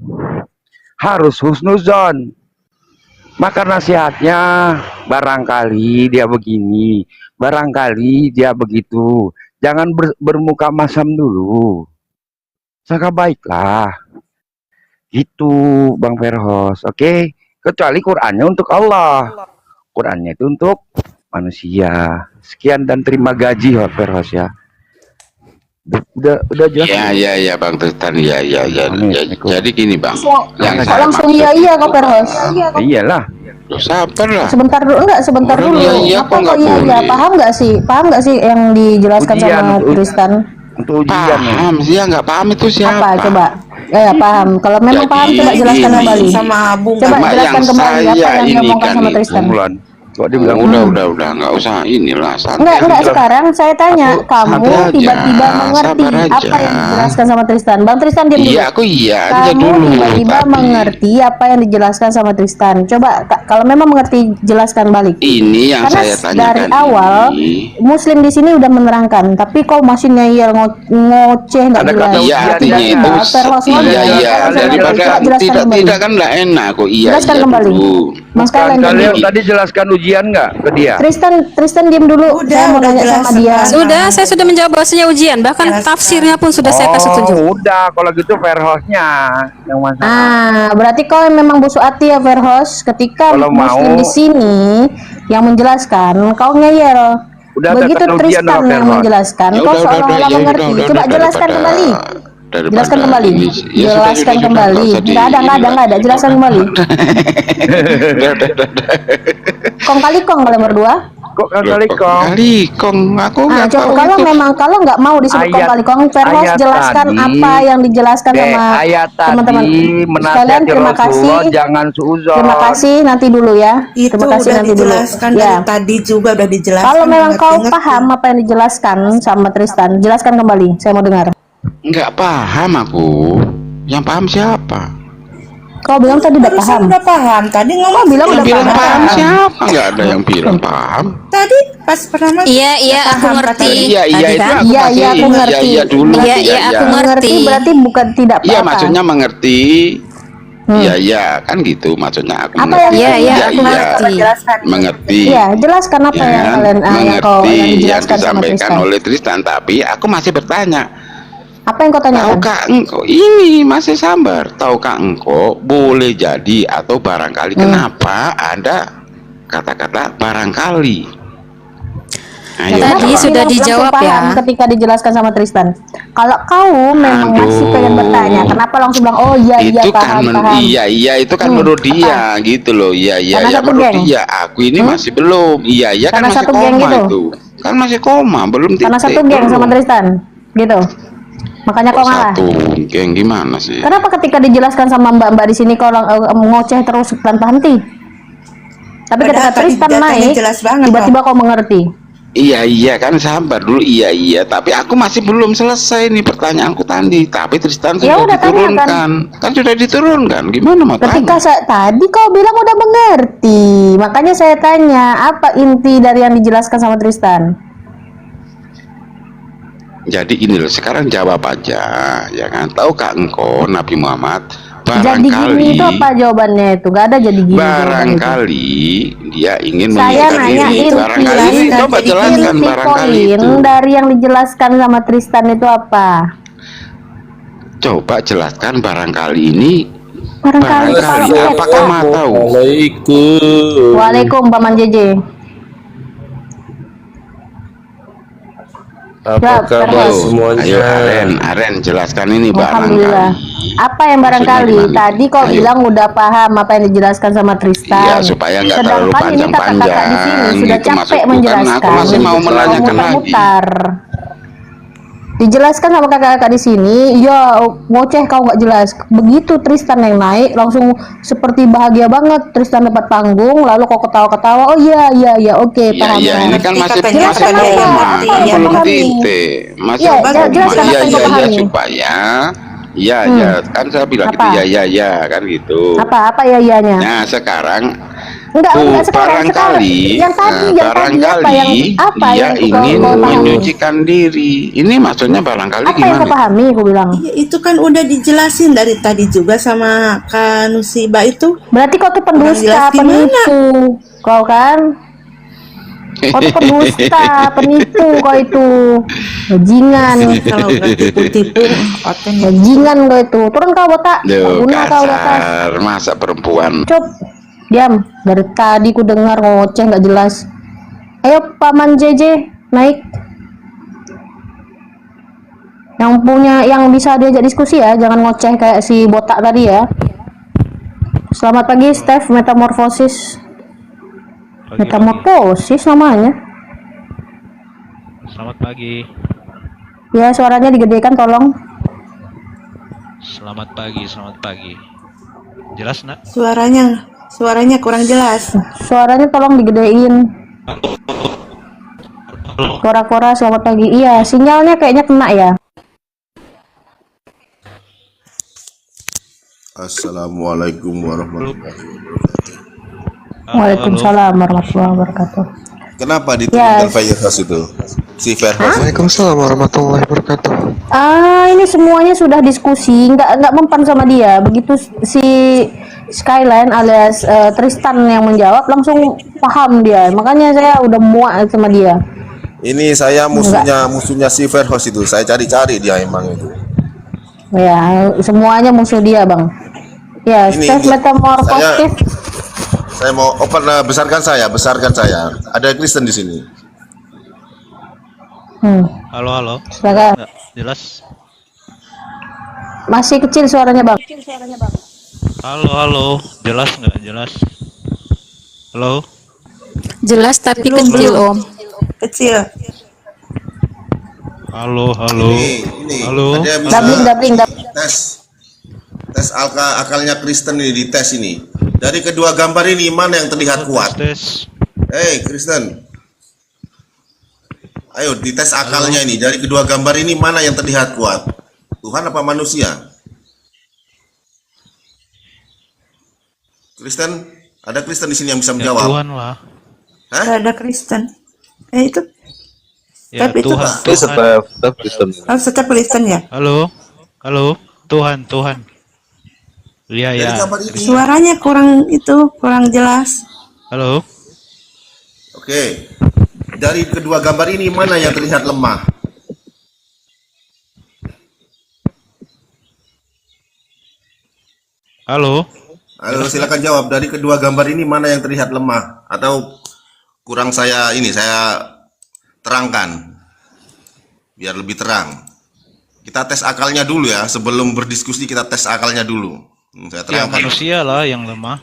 harus husnuzon. Maka nasihatnya barangkali dia begini, barangkali dia begitu. Jangan bermuka masam dulu. Sangka baiklah. Gitu Bang Verhos. Oke? Kecuali Qur'annya untuk Allah. Qur'annya itu untuk manusia. Sekian dan terima gaji Verhos ya. Udah jelas. Ya Bang Tristan, ya. Jadi gini Bang, yang Kok saya langsung maksud iya kok Perhos? Iyalah. Loh, sabar lah. Sebentar dulu enggak, sebentar Orang dulu. iya Apa kok nggak kok iya? boleh? Paham nggak sih? Paham nggak sih yang dijelaskan Ujian, sama Tristan? Untuk ujian ya. Paham sih, ya nggak paham itu siapa? Apa coba? Ya paham. Kalau memang Jadi, paham coba jelaskan ini kembali. sama Bung Coba Cuma jelaskan yang kembali apa saya yang ini diomongkan kan sama itu, Tristan. Bulan. Kok dia bilang udah nggak usah inilah santai. Enggak sekarang saya tanya, kamu santai aja, tiba-tiba mengerti sabar aja. apa yang dijelaskan sama Tristan. Bang Tristan diam dulu. Iya, aku iya aja Kamu dulu. tiba-tiba Tapi mengerti apa yang dijelaskan sama Tristan. Coba kalau memang mengerti jelaskan balik. ini yang Karena saya tanyakan dari awal ini. Muslim di sini udah menerangkan, tapi kau masih ngeyel ngoceh nggak Ada jelas. kata Iya artinya itu Tiba-tiba Perhos ngomong, iya jelaskan daripada jelaskan tidak kembali. kan nggak enak kok iya Jelaskan kembali. dulu. Mas kalian Kalian dulu. tadi jelaskan ujian nggak ke dia? Tristan diam dulu. Saya mau nanya sama dia. Sudah, saya sudah menjawab bahasanya ujian, bahkan tafsirnya pun sudah saya kasih tunjuk. Udah kalau gitu Verhosnya yang masalah. Ah, berarti kau yang memang busuk hati ya Verhos. Ketika Kalau Muslim mau- di sini yang menjelaskan, kau ngeyel. Udah Begitu tekan ujian Tristan sama yang Verhos. menjelaskan, Ya kau udah, seolah-olah ya mengerti. udah, Coba jelaskan kembali. Jelaskan kembali. Jelaskan kembali. Nggak ada. Jelaskan kembali. Kong kali kong kalian berdua. Kok kali kong? Kalikong, aku Nah, nggak coba tahu kalau itu. memang kalau nggak mau disebut kong Ayat- kali kong, Verhos ayat jelaskan tadi- apa yang dijelaskan sama ayat teman-teman tadi sekalian. menasihati Terima kasih. Rasulullah jangan suuzon. Terima kasih, nanti dulu ya. Itu Terima kasih udah nanti dulu. dijelaskan Ya. dari tadi juga udah dijelaskan. Kalau memang kau ngerti-ngerti. paham apa yang dijelaskan sama Tristan, jelaskan kembali. Saya mau dengar. Nggak paham aku. Yang paham siapa? Kau bilang tadi udah Harusnya paham. udah paham. Tadi ngomong Kau bilang Yang udah bilang paham paham. siapa? Nggak ada yang bilang paham. Tadi pas pertama Iya, aku ngerti. Iya Tadi itu kan? aku Iya, masih iya, aku ngerti. iya dulu. Iya, aku ngerti. Mengerti berarti bukan tidak Iya apa-apa. maksudnya mengerti. Iya kan gitu maksudnya aku Apa mengerti. yang- Iya, aku ngerti. Mengerti. Iya, jelaskan apa Ya yang kan? kalian yang kau Mengerti yang yang dijelaskan sama disampaikan Tristan. oleh Tristan, tapi aku masih bertanya. Apa yang kau tanyakan? Tahukah engkau ini masih sambar? Tahukah engkau boleh jadi atau barangkali kenapa ada kata-kata barangkali? Ayo, Tadi Kenapa kau sudah bilang dijawab langsung ya. paham ketika dijelaskan sama Tristan. Kalau kau memang masih pengen bertanya, kenapa langsung bilang oh iya itu paham kan paham. iya itu kan menurut dia gitu loh. Iya Karena ya satu menurut geng. dia. Aku ini masih belum. Iya kan Karena masih satu geng koma gitu. itu. Kan masih koma, belum titik. Karena satu geng sama belum. Tristan, gitu. Makanya Kok kau ngalah. satu geng gimana sih? Kenapa ketika dijelaskan sama mbak-mbak di sini kau ngoceh terus tanpa henti? Tapi ketika Padahal tadi Tristan datanya naik, jelas banget, tiba-tiba kau mengerti. Iya kan sabar dulu iya tapi aku masih belum selesai nih pertanyaanku tadi. Tapi Tristan Ya sudah udah, diturunkan. Kan sudah diturunkan. Gimana mau Ketika tanya? tadi kau bilang udah mengerti, makanya saya tanya apa inti dari yang dijelaskan sama Tristan? Jadi ini loh sekarang jawab aja ya kan. Tahukah engkau Nabi Muhammad Jadi gini itu barangkali apa jawabannya itu? Gak ada jadi gini. jawabannya itu. barangkali dia ingin Saya mengikat nanya diri. inti, Barangkali ini coba jelaskan inti barangkali poin itu. dari yang dijelaskan sama Tristan itu apa? Coba jelaskan barangkali ini. Barangkali Apakah kamu tahu? Waalaikum Paman JJ. Apa kabar semuanya? Ayo Aren jelaskan ini Alhamdulillah. barangkali. Apa yang barangkali? Maksudnya gimana? Tadi kau Ayo. bilang udah paham apa yang dijelaskan sama Tristan. Iya supaya nggak terlalu Sedangkan ini kakak-kakak di sini panjang-panjang sudah gitu capek maksudku. Karena menjelaskan. aku masih mau Kau menanyakan lagi. mutar-mutar. Dijelaskan sama kakak-kakak di sini, ya ngoceh kau nggak jelas. Begitu Tristan yang naik, langsung seperti bahagia banget. Tristan dapat panggung, lalu kau ketawa-ketawa. Oh iya, oke, paham. Iya ini kan masih Jelaskan masih apa? koma, Apa kan yang belum pahami? titik, masih Iya, koma. jelaskan apa yang kau Iya pahami. supaya ya kan saya bilang Apa? gitu ya kan gitu. Apa ya ianya? Nah sekarang Enggak sekarang. barangkali Yang tadi apa yang dia yang ingin kau pahami? menyucikan diri. Ini maksudnya barangkali Apa yang kau gimana? pahami? Aku bilang. Iya, itu kan udah dijelasin dari tadi juga sama Kak Nusiba itu. Berarti kau tuh pendusta, jelas di mana? penipu. Kau kan? Kau tuh pendusta, penipu kau itu. Bajingan. Kalau udah tipu-tipu, Bajingan kau itu. Turun kau botak. Duh, Guna kau botak. kasar masa perempuan. Cop. Diam. Dari tadi ku dengar ngoceh nggak jelas. Ayo Paman JJ naik. yang bisa diajak diskusi ya, jangan ngoceh kayak si botak tadi ya. Selamat pagi Steph, metamorfosis. Metamorfosis namanya. Selamat pagi. Ya, suaranya digedekan tolong. Selamat pagi, selamat pagi. Jelas, Nak? Suaranya kurang jelas. Suaranya tolong digedein. Kora-kora, selamat pagi. Iya, sinyalnya kayaknya kena ya. Assalamualaikum warahmatullahi wabarakatuh. Waalaikumsalam warahmatullahi wabarakatuh. Kenapa diturunkan Firehouse itu? Si Firehouse. Waalaikumsalam warahmatullahi wabarakatuh. Ini semuanya sudah diskusi, nggak mempan sama dia. Begitu si Skyline alias Tristan yang menjawab, langsung paham dia. Makanya saya udah muak sama dia. Ini saya musuhnya si Firehouse itu. Saya cari-cari dia emang itu. Ya, semuanya musuh dia, Bang. Ya, Steph metamorfosis. Saya mau open, besarkan saya. Ada Kristen di sini. Halo. Silakan. Nggak jelas. Masih kecil suaranya, Bang. Halo. Jelas nggak? Jelas. Halo. Jelas tapi kecil, Om. Kecil. Halo. Ini. Halo. Ada yang bisa Dabling. tes akalnya Kristen ini, di tes ini. Dari kedua gambar ini mana yang terlihat kuat? Hei Kristen, ayo dites akalnya ini. Dari kedua gambar ini mana yang terlihat kuat? Tuhan apa manusia? Kristen, ada Kristen di sini yang bisa menjawab? Tuhan lah. Hah? Ada Kristen. Itu. Ya, Tapi Tuhan. itu Tetap Kristen. tetap Kristen ya. Halo. Tuhan. Iya. Suaranya kurang jelas. Halo. Oke. Dari kedua gambar ini mana yang terlihat lemah? Halo, Silakan jawab. Dari kedua gambar ini mana yang terlihat lemah atau kurang saya terangkan biar lebih terang. Kita tes akalnya dulu ya, sebelum berdiskusi kita tes akalnya dulu. Saya ya terangkan. manusia lah yang lemah.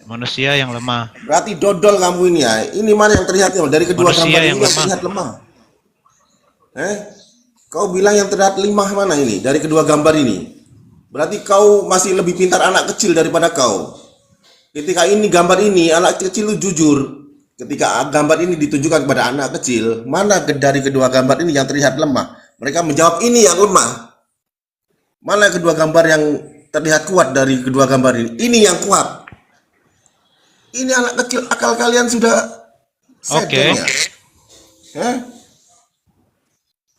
Manusia yang lemah. Berarti dodol kamu ini ya. Ini mana yang terlihat dari kedua Manusia gambar yang ini yang lemah. terlihat lemah? Kau bilang yang terlihat lemah mana ini dari kedua gambar ini? Berarti kau masih lebih pintar anak kecil daripada kau. Ketika ini gambar ini anak kecil itu jujur. Ketika gambar ini ditunjukkan kepada anak kecil, mana dari kedua gambar ini yang terlihat lemah? Mereka menjawab ini yang lemah. Mana kedua gambar yang terlihat kuat dari kedua gambar ini? Ini yang kuat. Ini anak kecil, akal kalian sudah Oke.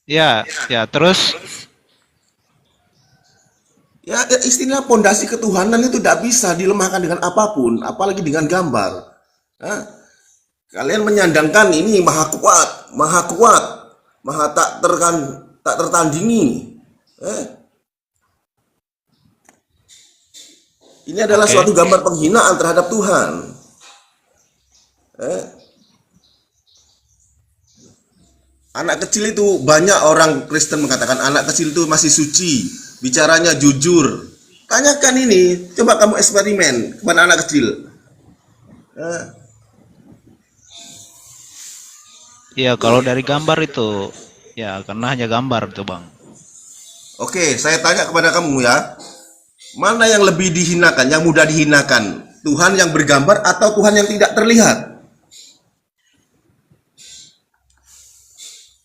Ya, terus Ya, istilah pondasi ketuhanan itu tidak bisa dilemahkan dengan apapun, apalagi dengan gambar. Kalian menyandangkan ini maha kuat, maha tak tertandingi. Ini adalah suatu gambar penghinaan terhadap Tuhan. Anak kecil itu, banyak orang Kristen mengatakan anak kecil itu masih suci, bicaranya jujur. Tanyakan ini, coba kamu eksperimen kepada anak kecil. ya kalau dari gambar itu ya karena hanya gambar tuh Bang. Oke, saya tanya kepada kamu ya, mana yang lebih dihinakan, yang mudah dihinakan? Tuhan yang bergambar atau Tuhan yang tidak terlihat?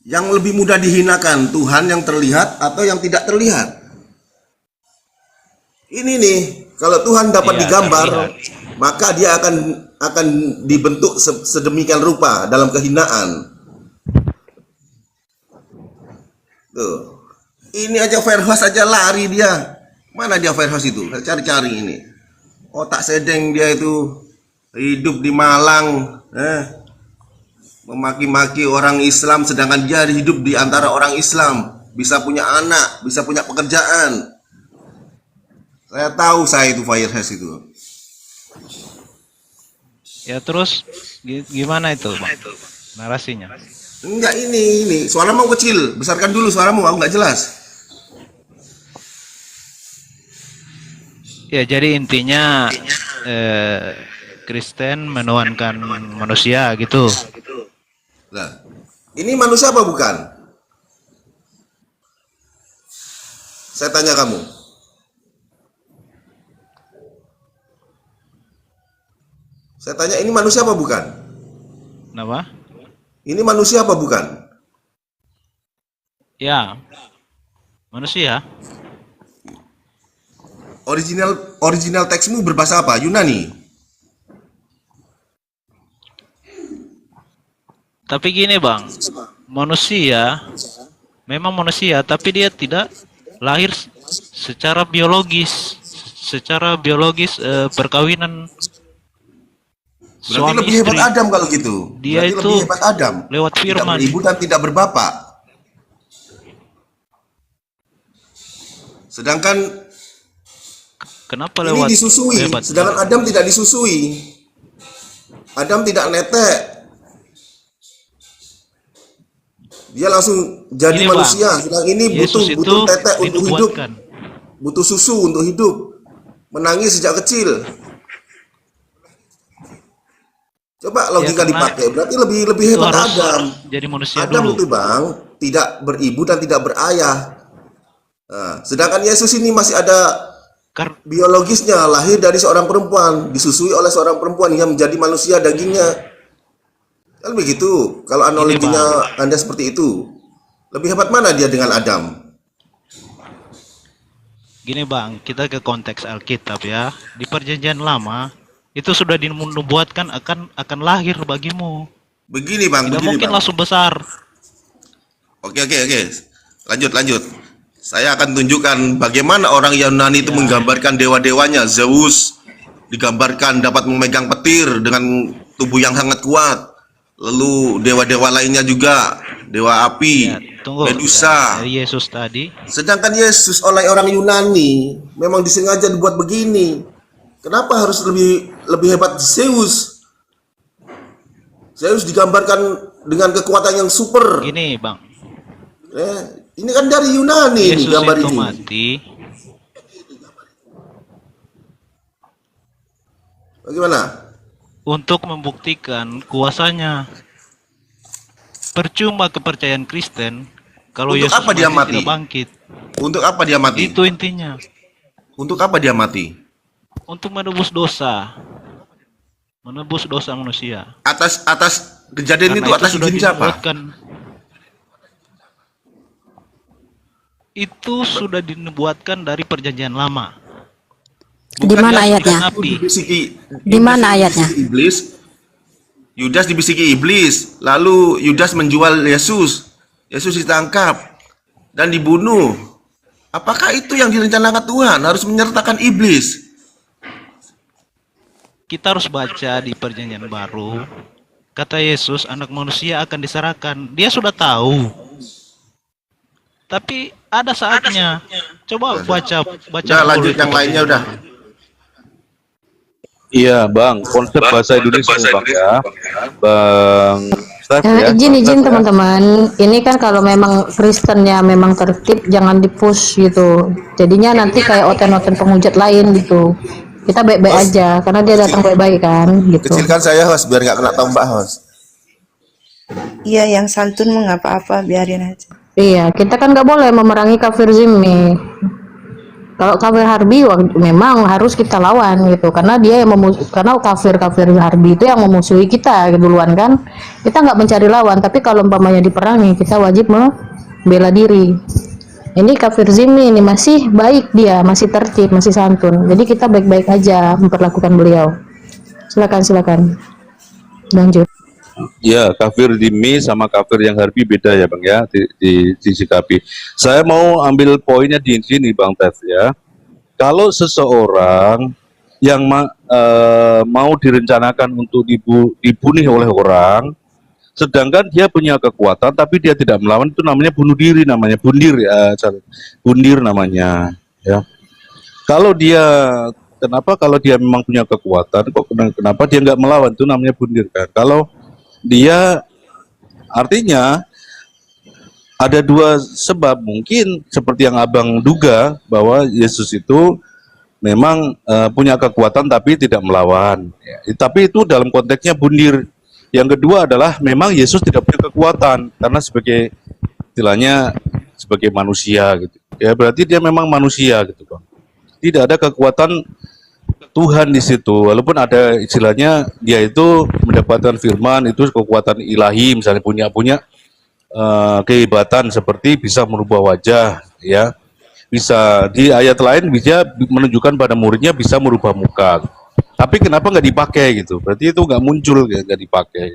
Yang lebih mudah dihinakan, Tuhan yang terlihat atau yang tidak terlihat? Ini nih, kalau Tuhan dapat digambar, maka dia akan dibentuk sedemikian rupa dalam kehinaan. Tuh. Ini aja Firehouse aja lari dia. Mana dia Firehouse itu? Saya cari-cari ini. Otak sedeng dia itu, hidup di Malang, memaki-maki orang Islam, sedangkan dia hidup di antara orang Islam, bisa punya anak, bisa punya pekerjaan. Saya tahu saya itu Firehouse itu. Ya terus gimana itu Bang narasinya? Enggak, ini. Suaramu kecil. Besarkan dulu suaramu, aku nggak jelas. Ya, jadi intinya Kristen menuhankan manusia gitu. Nah, ini manusia apa bukan? Saya tanya kamu. Saya tanya, ini manusia apa bukan? Kenapa? Ini manusia apa bukan? Ya, manusia. Original teksmu berbahasa apa? Yunani. Tapi gini bang, manusia memang manusia, tapi dia tidak lahir secara biologis, perkawinan Berarti suami lebih hebat istri. Adam kalau gitu. Dia Berarti itu lebih hebat Adam. lewat Tidak firman. beribu dan tidak berbapak. Sedangkan Kenapa ini lewat disusui, hebat? sedangkan Adam tidak disusui. Adam tidak netek. Dia langsung jadi Gini, manusia. Bang. Sedang ini Yesus butuh itu tetek untuk hidup. dinubuatkan. Butuh susu untuk hidup. Menangis sejak kecil. Coba logika karena dipakai. Berarti lebih Itu hebat harus Adam. jadi manusia Adam dulu. itu bang tidak beribu dan tidak berayah. Nah, sedangkan Yesus ini masih ada biologisnya, lahir dari seorang perempuan, disusui oleh seorang perempuan yang menjadi manusia dagingnya. Kan begitu. Kalau analoginya Anda seperti itu, lebih hebat mana dia dengan Adam? Gini bang, kita ke konteks Alkitab ya. Di Perjanjian Lama itu sudah dinubuatkan akan lahir bagimu. Begini bang, Tidak begini mungkin bang. langsung besar. Oke. Lanjut. Saya akan tunjukkan bagaimana orang Yunani itu menggambarkan dewa-dewanya. Zeus digambarkan dapat memegang petir dengan tubuh yang sangat kuat. Lalu dewa-dewa lainnya juga, dewa api, Tunggu. Medusa. Dari Yesus tadi. Sedangkan Yesus oleh orang Yunani memang disengaja dibuat begini. Kenapa harus lebih hebat Zeus? Zeus digambarkan dengan kekuatan yang super. Gini bang. Ini kan dari Yunani ini Yesus gambar itu ini. mati. Bagaimana? Untuk membuktikan kuasanya. Percuma kepercayaan Kristen kalau Untuk Yesus apa dia mati? tidak bangkit. Untuk apa dia mati? Itu intinya. Untuk apa dia mati? Untuk menebus dosa. Menebus dosa manusia. Atas kejadian Karena itu atas sudah izin siapa? dinubuatkan. Itu sudah dinubuatkan dari Perjanjian Lama. Di mana ayatnya? Di mana ayatnya? Yudas dibisiki iblis, lalu Yudas menjual Yesus. Yesus ditangkap dan dibunuh. Apakah itu yang direncanakan Tuhan? Harus menyertakan iblis. Kita harus baca di Perjanjian Baru. Kata Yesus, anak manusia akan diserahkan. Dia sudah tahu. Tapi ada saatnya. Coba baca. Udah lanjut yang lainnya udah. Iya bang, konsep bahasa Indonesia bang ya, bang Steph ya. Izin teman-teman, ini kan kalau memang Kristennya memang tertib, jangan dipush gitu. Jadinya nanti kayak oten-oten penghujat lain gitu. Kita baik-baik aja, karena dia datang baik-baik kan gitu. Kecilkan saya host biar nggak kena tombak host. Iya, yang santun mau nggak apa-apa, biarin aja. Iya, kita kan nggak boleh memerangi kafir zimmi. Kalau kafir harbi memang harus kita lawan gitu, karena dia yang karena kafir harbi itu yang memusuhi kita duluan kan. Kita nggak mencari lawan, tapi kalau umpamanya diperangi kita wajib membela diri. Ini kafir zimmi ini masih baik, dia masih tertib, masih santun, jadi kita baik-baik aja memperlakukan beliau. Silakan lanjut. Ya, kafir zimmi sama kafir yang harbi beda ya bang ya, disikapi. Saya mau ambil poinnya di sini bang Tes ya. Kalau seseorang yang mau direncanakan untuk dibunuh oleh orang, sedangkan dia punya kekuatan tapi dia tidak melawan, itu namanya bunuh diri, namanya bundir ya, bundir namanya ya. Kalau dia kalau dia memang punya kekuatan, kenapa dia nggak melawan, itu namanya bundir kan. Kalau dia Artinya ada dua sebab, mungkin seperti yang abang duga bahwa Yesus itu memang punya kekuatan tapi tidak melawan. Ya, tapi itu dalam konteksnya bundir. Yang kedua adalah memang Yesus tidak punya kekuatan karena sebagai istilahnya sebagai manusia gitu. Ya berarti dia memang manusia gitu, Bang. Tidak ada kekuatan Tuhan di situ, walaupun ada istilahnya dia itu mendapatkan firman itu kekuatan ilahi, misalnya punya kehebatan seperti bisa merubah wajah, ya. Bisa di ayat lain bisa menunjukkan pada muridnya bisa merubah muka. Tapi kenapa nggak dipakai gitu? Berarti itu nggak muncul, ya, nggak dipakai.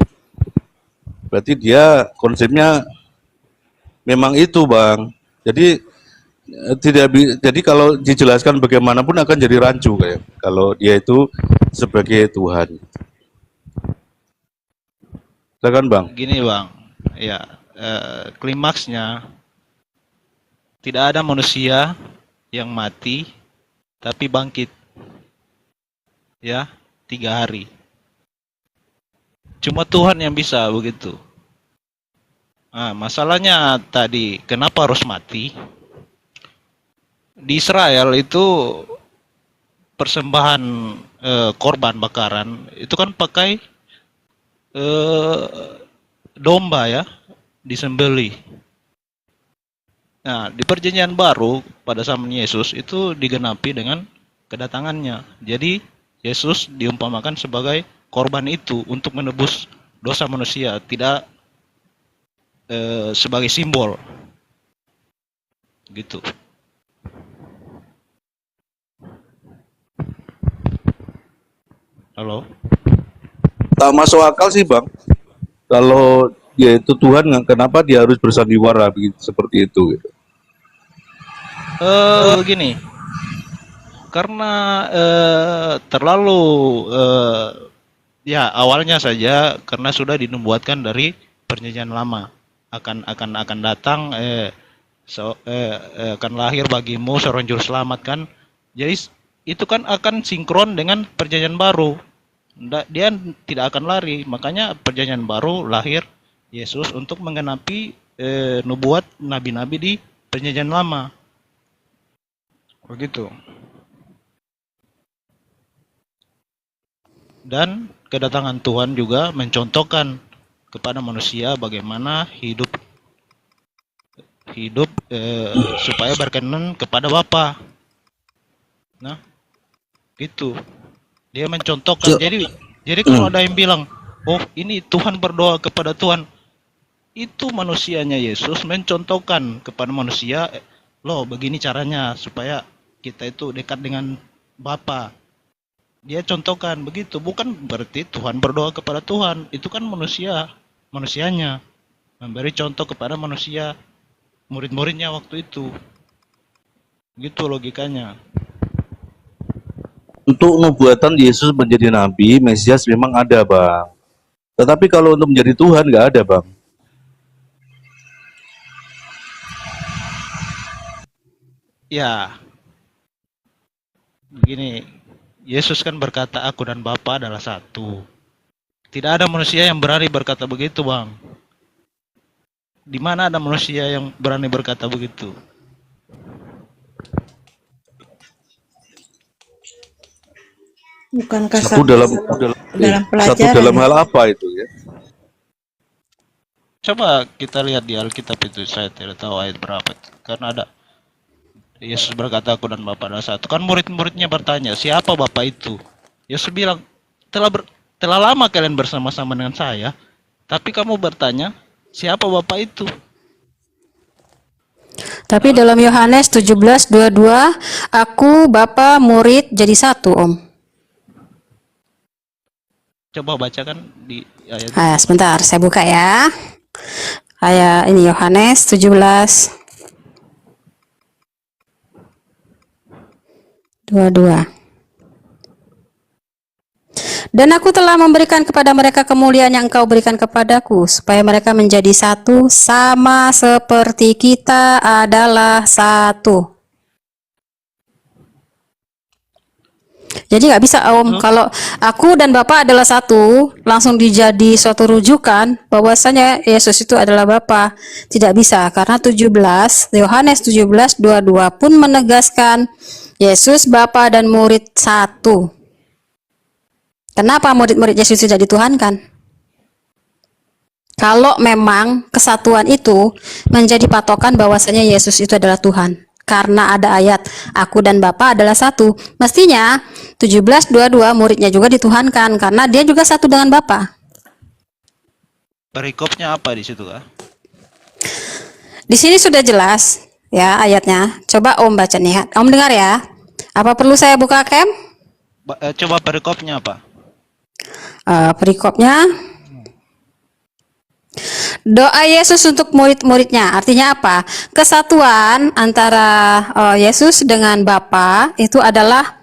Berarti dia konsepnya memang itu, Bang. Jadi jadi kalau dijelaskan bagaimanapun akan jadi rancu kayak kalau dia itu sebagai Tuhan. Silakan, Bang. Gini Bang, ya klimaksnya tidak ada manusia yang mati tapi bangkit, ya 3 hari. Cuma Tuhan yang bisa begitu. Nah, masalahnya tadi kenapa harus mati? Di Israel itu persembahan korban bakaran itu kan pakai domba ya, disembelih. Nah, di perjanjian baru pada zaman Yesus itu digenapi dengan kedatangannya. Jadi Yesus diumpamakan sebagai korban itu untuk menebus dosa manusia, tidak sebagai simbol. Gitu. Halo. Tak masuk akal sih, Bang. Kalau dia itu Tuhan, kenapa dia harus bersandiwara begitu seperti itu gitu. Begini. Karena terlalu ya awalnya saja karena sudah dinubuatkan dari perjanjian lama akan datang akan lahir bagimu seorang juru selamat kan. Jadi itu kan akan sinkron dengan perjanjian baru. Dia tidak akan lari, makanya perjanjian baru lahir Yesus untuk menggenapi nubuat nabi-nabi di perjanjian lama. Begitu. Dan kedatangan Tuhan juga mencontohkan kepada manusia bagaimana hidup supaya berkenan kepada Bapa. Nah, gitu. Dia mencontohkan. Jadi kalau ada yang bilang, "Oh, ini Tuhan berdoa kepada Tuhan." Itu manusianya Yesus mencontohkan kepada manusia, "Loh, begini caranya supaya kita itu dekat dengan Bapa." Dia contohkan begitu, bukan berarti Tuhan berdoa kepada Tuhan. Itu kan manusianya memberi contoh kepada manusia, murid-muridnya waktu itu. Gitu logikanya. Untuk nubuatan Yesus menjadi nabi, Mesias memang ada, Bang. Tetapi kalau untuk menjadi Tuhan nggak ada, Bang. Ya, begini, Yesus kan berkata aku dan Bapa adalah satu. Tidak ada manusia yang berani berkata begitu, Bang. Di mana ada manusia yang berani berkata begitu? Bukankah Satu dalam pelajaran dalam hal apa itu ya? Coba kita lihat di Alkitab itu, saya tidak tahu ayat berapa. Karena ada Yesus berkata aku dan Bapa adalah satu. Kan murid-muridnya bertanya, siapa Bapa itu? Yesus bilang, telah lama kalian bersama-sama dengan saya, tapi kamu bertanya, siapa Bapa itu? Tapi dalam Yohanes 17:22, aku Bapa murid jadi satu, Om. Coba bacakan di ayat. Sebentar, saya buka ya. Ayat ini Yohanes 17:22. Dan aku telah memberikan kepada mereka kemuliaan yang engkau berikan kepadaku, supaya mereka menjadi satu, sama seperti kita adalah satu. Jadi nggak bisa Om, kalau aku dan Bapa adalah satu, langsung dijadi suatu rujukan bahwasanya Yesus itu adalah Bapa. Tidak bisa, karena Yohanes 17:22 pun menegaskan Yesus Bapa dan murid satu. Kenapa murid-murid Yesus tidak dituhankan? Kalau memang kesatuan itu menjadi patokan bahwasanya Yesus itu adalah Tuhan. Karena ada ayat, aku dan Bapa adalah satu. Mestinya 17:22 muridnya juga dituhankan karena dia juga satu dengan Bapa. Perikopnya apa di situ kah? Di sini sudah jelas ya ayatnya. Coba Om baca nih. Om dengar ya. Apa perlu saya buka cam? Coba perikopnya apa? Perikopnya doa Yesus untuk murid-muridnya. Artinya apa? Kesatuan antara Yesus dengan Bapa itu adalah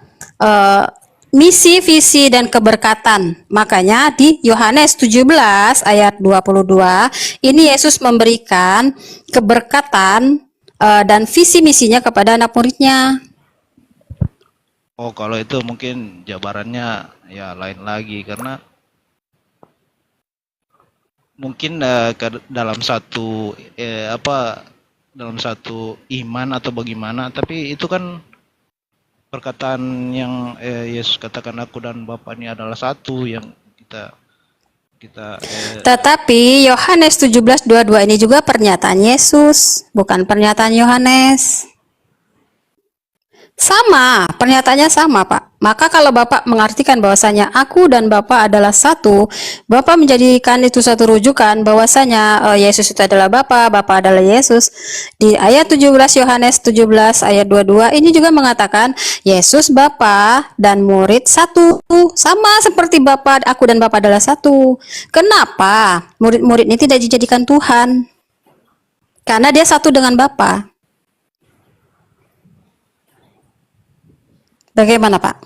misi, visi, dan keberkatan. Makanya di Yohanes 17 ayat 22 ini Yesus memberikan keberkatan dan visi misinya kepada anak muridnya. Oh, kalau itu mungkin jabarannya ya lain lagi, karena mungkin dalam satu dalam satu iman atau bagaimana, tapi itu kan perkataan yang Yesus katakan aku dan Bapa ini adalah satu yang kita Tetapi Yohanes 17:22 ini juga pernyataan Yesus, bukan pernyataan Yohanes. Sama, pernyataannya sama, Pak. Maka kalau Bapak mengartikan bahwasanya aku dan Bapak adalah satu, Bapak menjadikan itu satu rujukan bahwasanya Yesus itu adalah Bapa, Bapa adalah Yesus. Di ayat 17 Yohanes 17 ayat 22 ini juga mengatakan Yesus Bapa dan murid satu. Sama seperti Bapa, aku dan Bapa adalah satu. Kenapa murid-murid ini tidak dijadikan Tuhan? Karena dia satu dengan Bapa. Bagaimana Pak?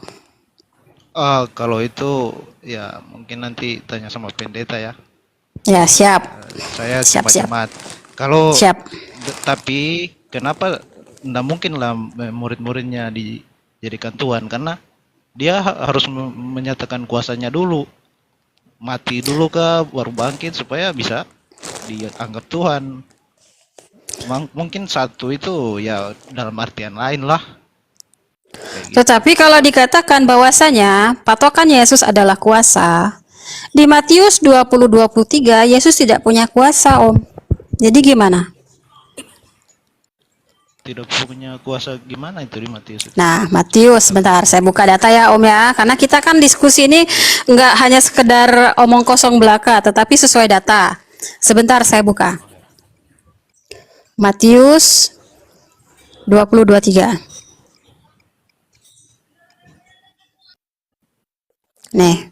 kalau itu ya mungkin nanti tanya sama pendeta ya. Ya siap. Saya Siap, cuma siap. jemaat. Kalau Siap. tapi kenapa tidak mungkin lah murid-muridnya dijadikan Tuhan, karena dia harus menyatakan kuasanya dulu, mati dulu kah baru bangkit supaya bisa dianggap Tuhan. Mungkin satu itu ya dalam artian lain lah. Tetapi kalau dikatakan bahwasanya patokan Yesus adalah kuasa, di Matius 20:23 Yesus tidak punya kuasa, Om. Jadi gimana? Tidak punya kuasa gimana itu di Matius? Nah, Matius, sebentar saya buka data ya Om ya, karena kita kan diskusi ini nggak hanya sekedar omong kosong belaka, tetapi sesuai data. Sebentar saya buka. Matius 20:23. Nih.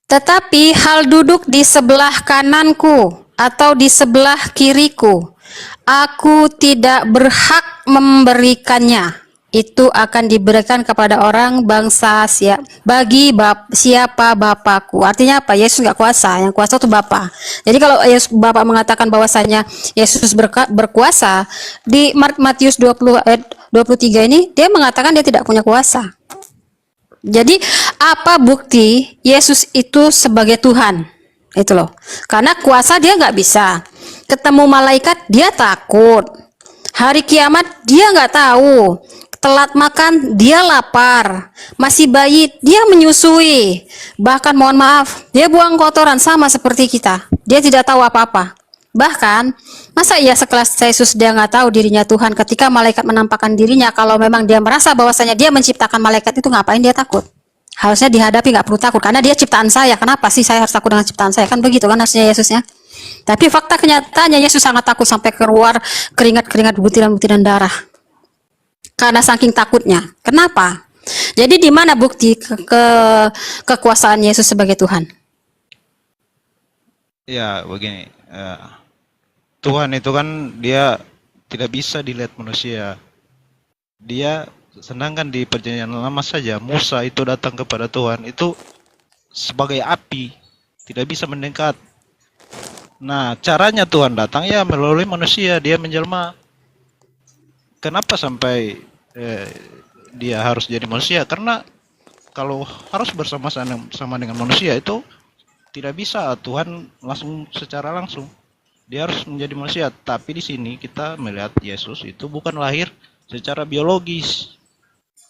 Tetapi hal duduk di sebelah kananku atau di sebelah kiriku, aku tidak berhak memberikannya. Itu akan diberikan kepada orang bangsa siapa Bapakku. Artinya apa? Yesus nggak kuasa, yang kuasa itu Bapa. Jadi kalau Bapak mengatakan bahwasanya Yesus berkuasa, di Matius 20:23 ini dia mengatakan dia tidak punya kuasa. Jadi apa bukti Yesus itu sebagai Tuhan? Itu loh. Karena kuasa dia nggak bisa. Ketemu malaikat dia takut. Hari kiamat dia nggak tahu. Telat makan dia lapar. Masih bayi dia menyusui. Bahkan mohon maaf dia buang kotoran sama seperti kita. Dia tidak tahu apa-apa. Bahkan masa iya sekelas Yesus dia nggak tahu dirinya Tuhan ketika malaikat menampakkan dirinya? Kalau memang dia merasa bahwasanya dia menciptakan malaikat itu, ngapain dia takut? Harusnya dihadapi, nggak perlu takut karena dia ciptaan saya. Kenapa sih saya harus takut dengan ciptaan saya? Kan begitu kan harusnya Yesusnya. Tapi fakta kenyataannya Yesus sangat takut sampai keluar keringat-keringat, butiran-butiran darah karena saking takutnya. Kenapa? Jadi di mana bukti kekuasaan Yesus sebagai Tuhan? Ya begini, Tuhan itu kan dia tidak bisa dilihat manusia. Dia sedangkan di perjanjian lama saja Musa itu datang kepada Tuhan itu sebagai api, tidak bisa mendekat. Nah, caranya Tuhan datang ya melalui manusia, dia menjelma. Kenapa sampai dia harus jadi manusia? Karena kalau harus bersama-sama dengan manusia itu tidak bisa Tuhan langsung secara langsung. Dia harus menjadi manusia. Tapi di sini kita melihat Yesus itu bukan lahir secara biologis,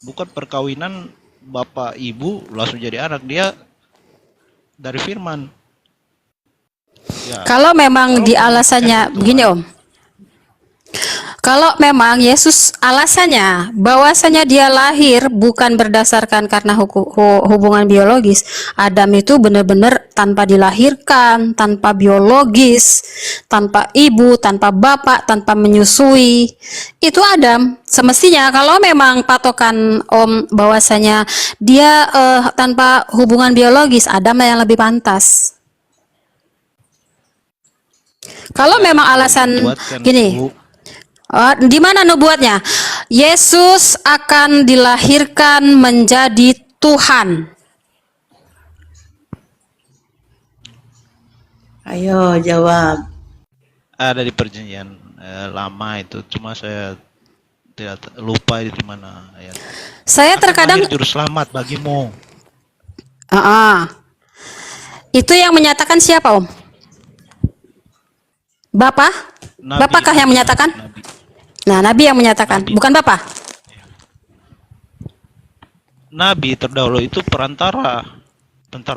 bukan perkawinan bapak ibu langsung jadi anak. Dia dari firman. Ya, Kalau memang di alasannya begini Om, kalau memang Yesus alasannya bahwasanya dia lahir bukan berdasarkan karena hubungan biologis, Adam itu benar-benar tanpa dilahirkan, tanpa biologis, tanpa ibu, tanpa bapak, tanpa menyusui. Itu Adam. Semestinya kalau memang patokan Om bahwasanya dia tanpa hubungan biologis, Adam yang lebih pantas. Kalau memang alasan gini, di mana nubuatnya? Yesus akan dilahirkan menjadi Tuhan. Ayo jawab. ada di perjanjian lama itu, cuma saya tidak lupa di mana ayat. Saya terkadang Juru selamat bagimu. Itu yang menyatakan siapa Om? Bapak? Bapakkah yang menyatakan? Nah, Nabi yang menyatakan, bukan Bapak. Nabi terdahulu itu perantara,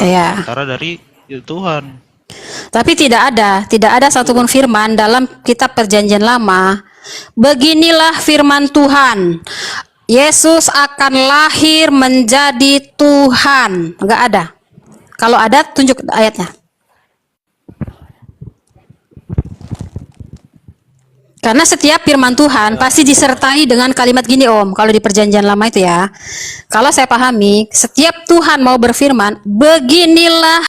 Iya. perantara dari Tuhan. Tapi tidak ada satupun firman dalam kitab perjanjian lama. Beginilah firman Tuhan. Yesus akan lahir menjadi Tuhan. Enggak ada. Kalau ada, tunjuk ayatnya. Karena setiap firman Tuhan pasti disertai dengan kalimat gini Om, kalau di perjanjian lama itu ya. Kalau saya pahami, setiap Tuhan mau berfirman, beginilah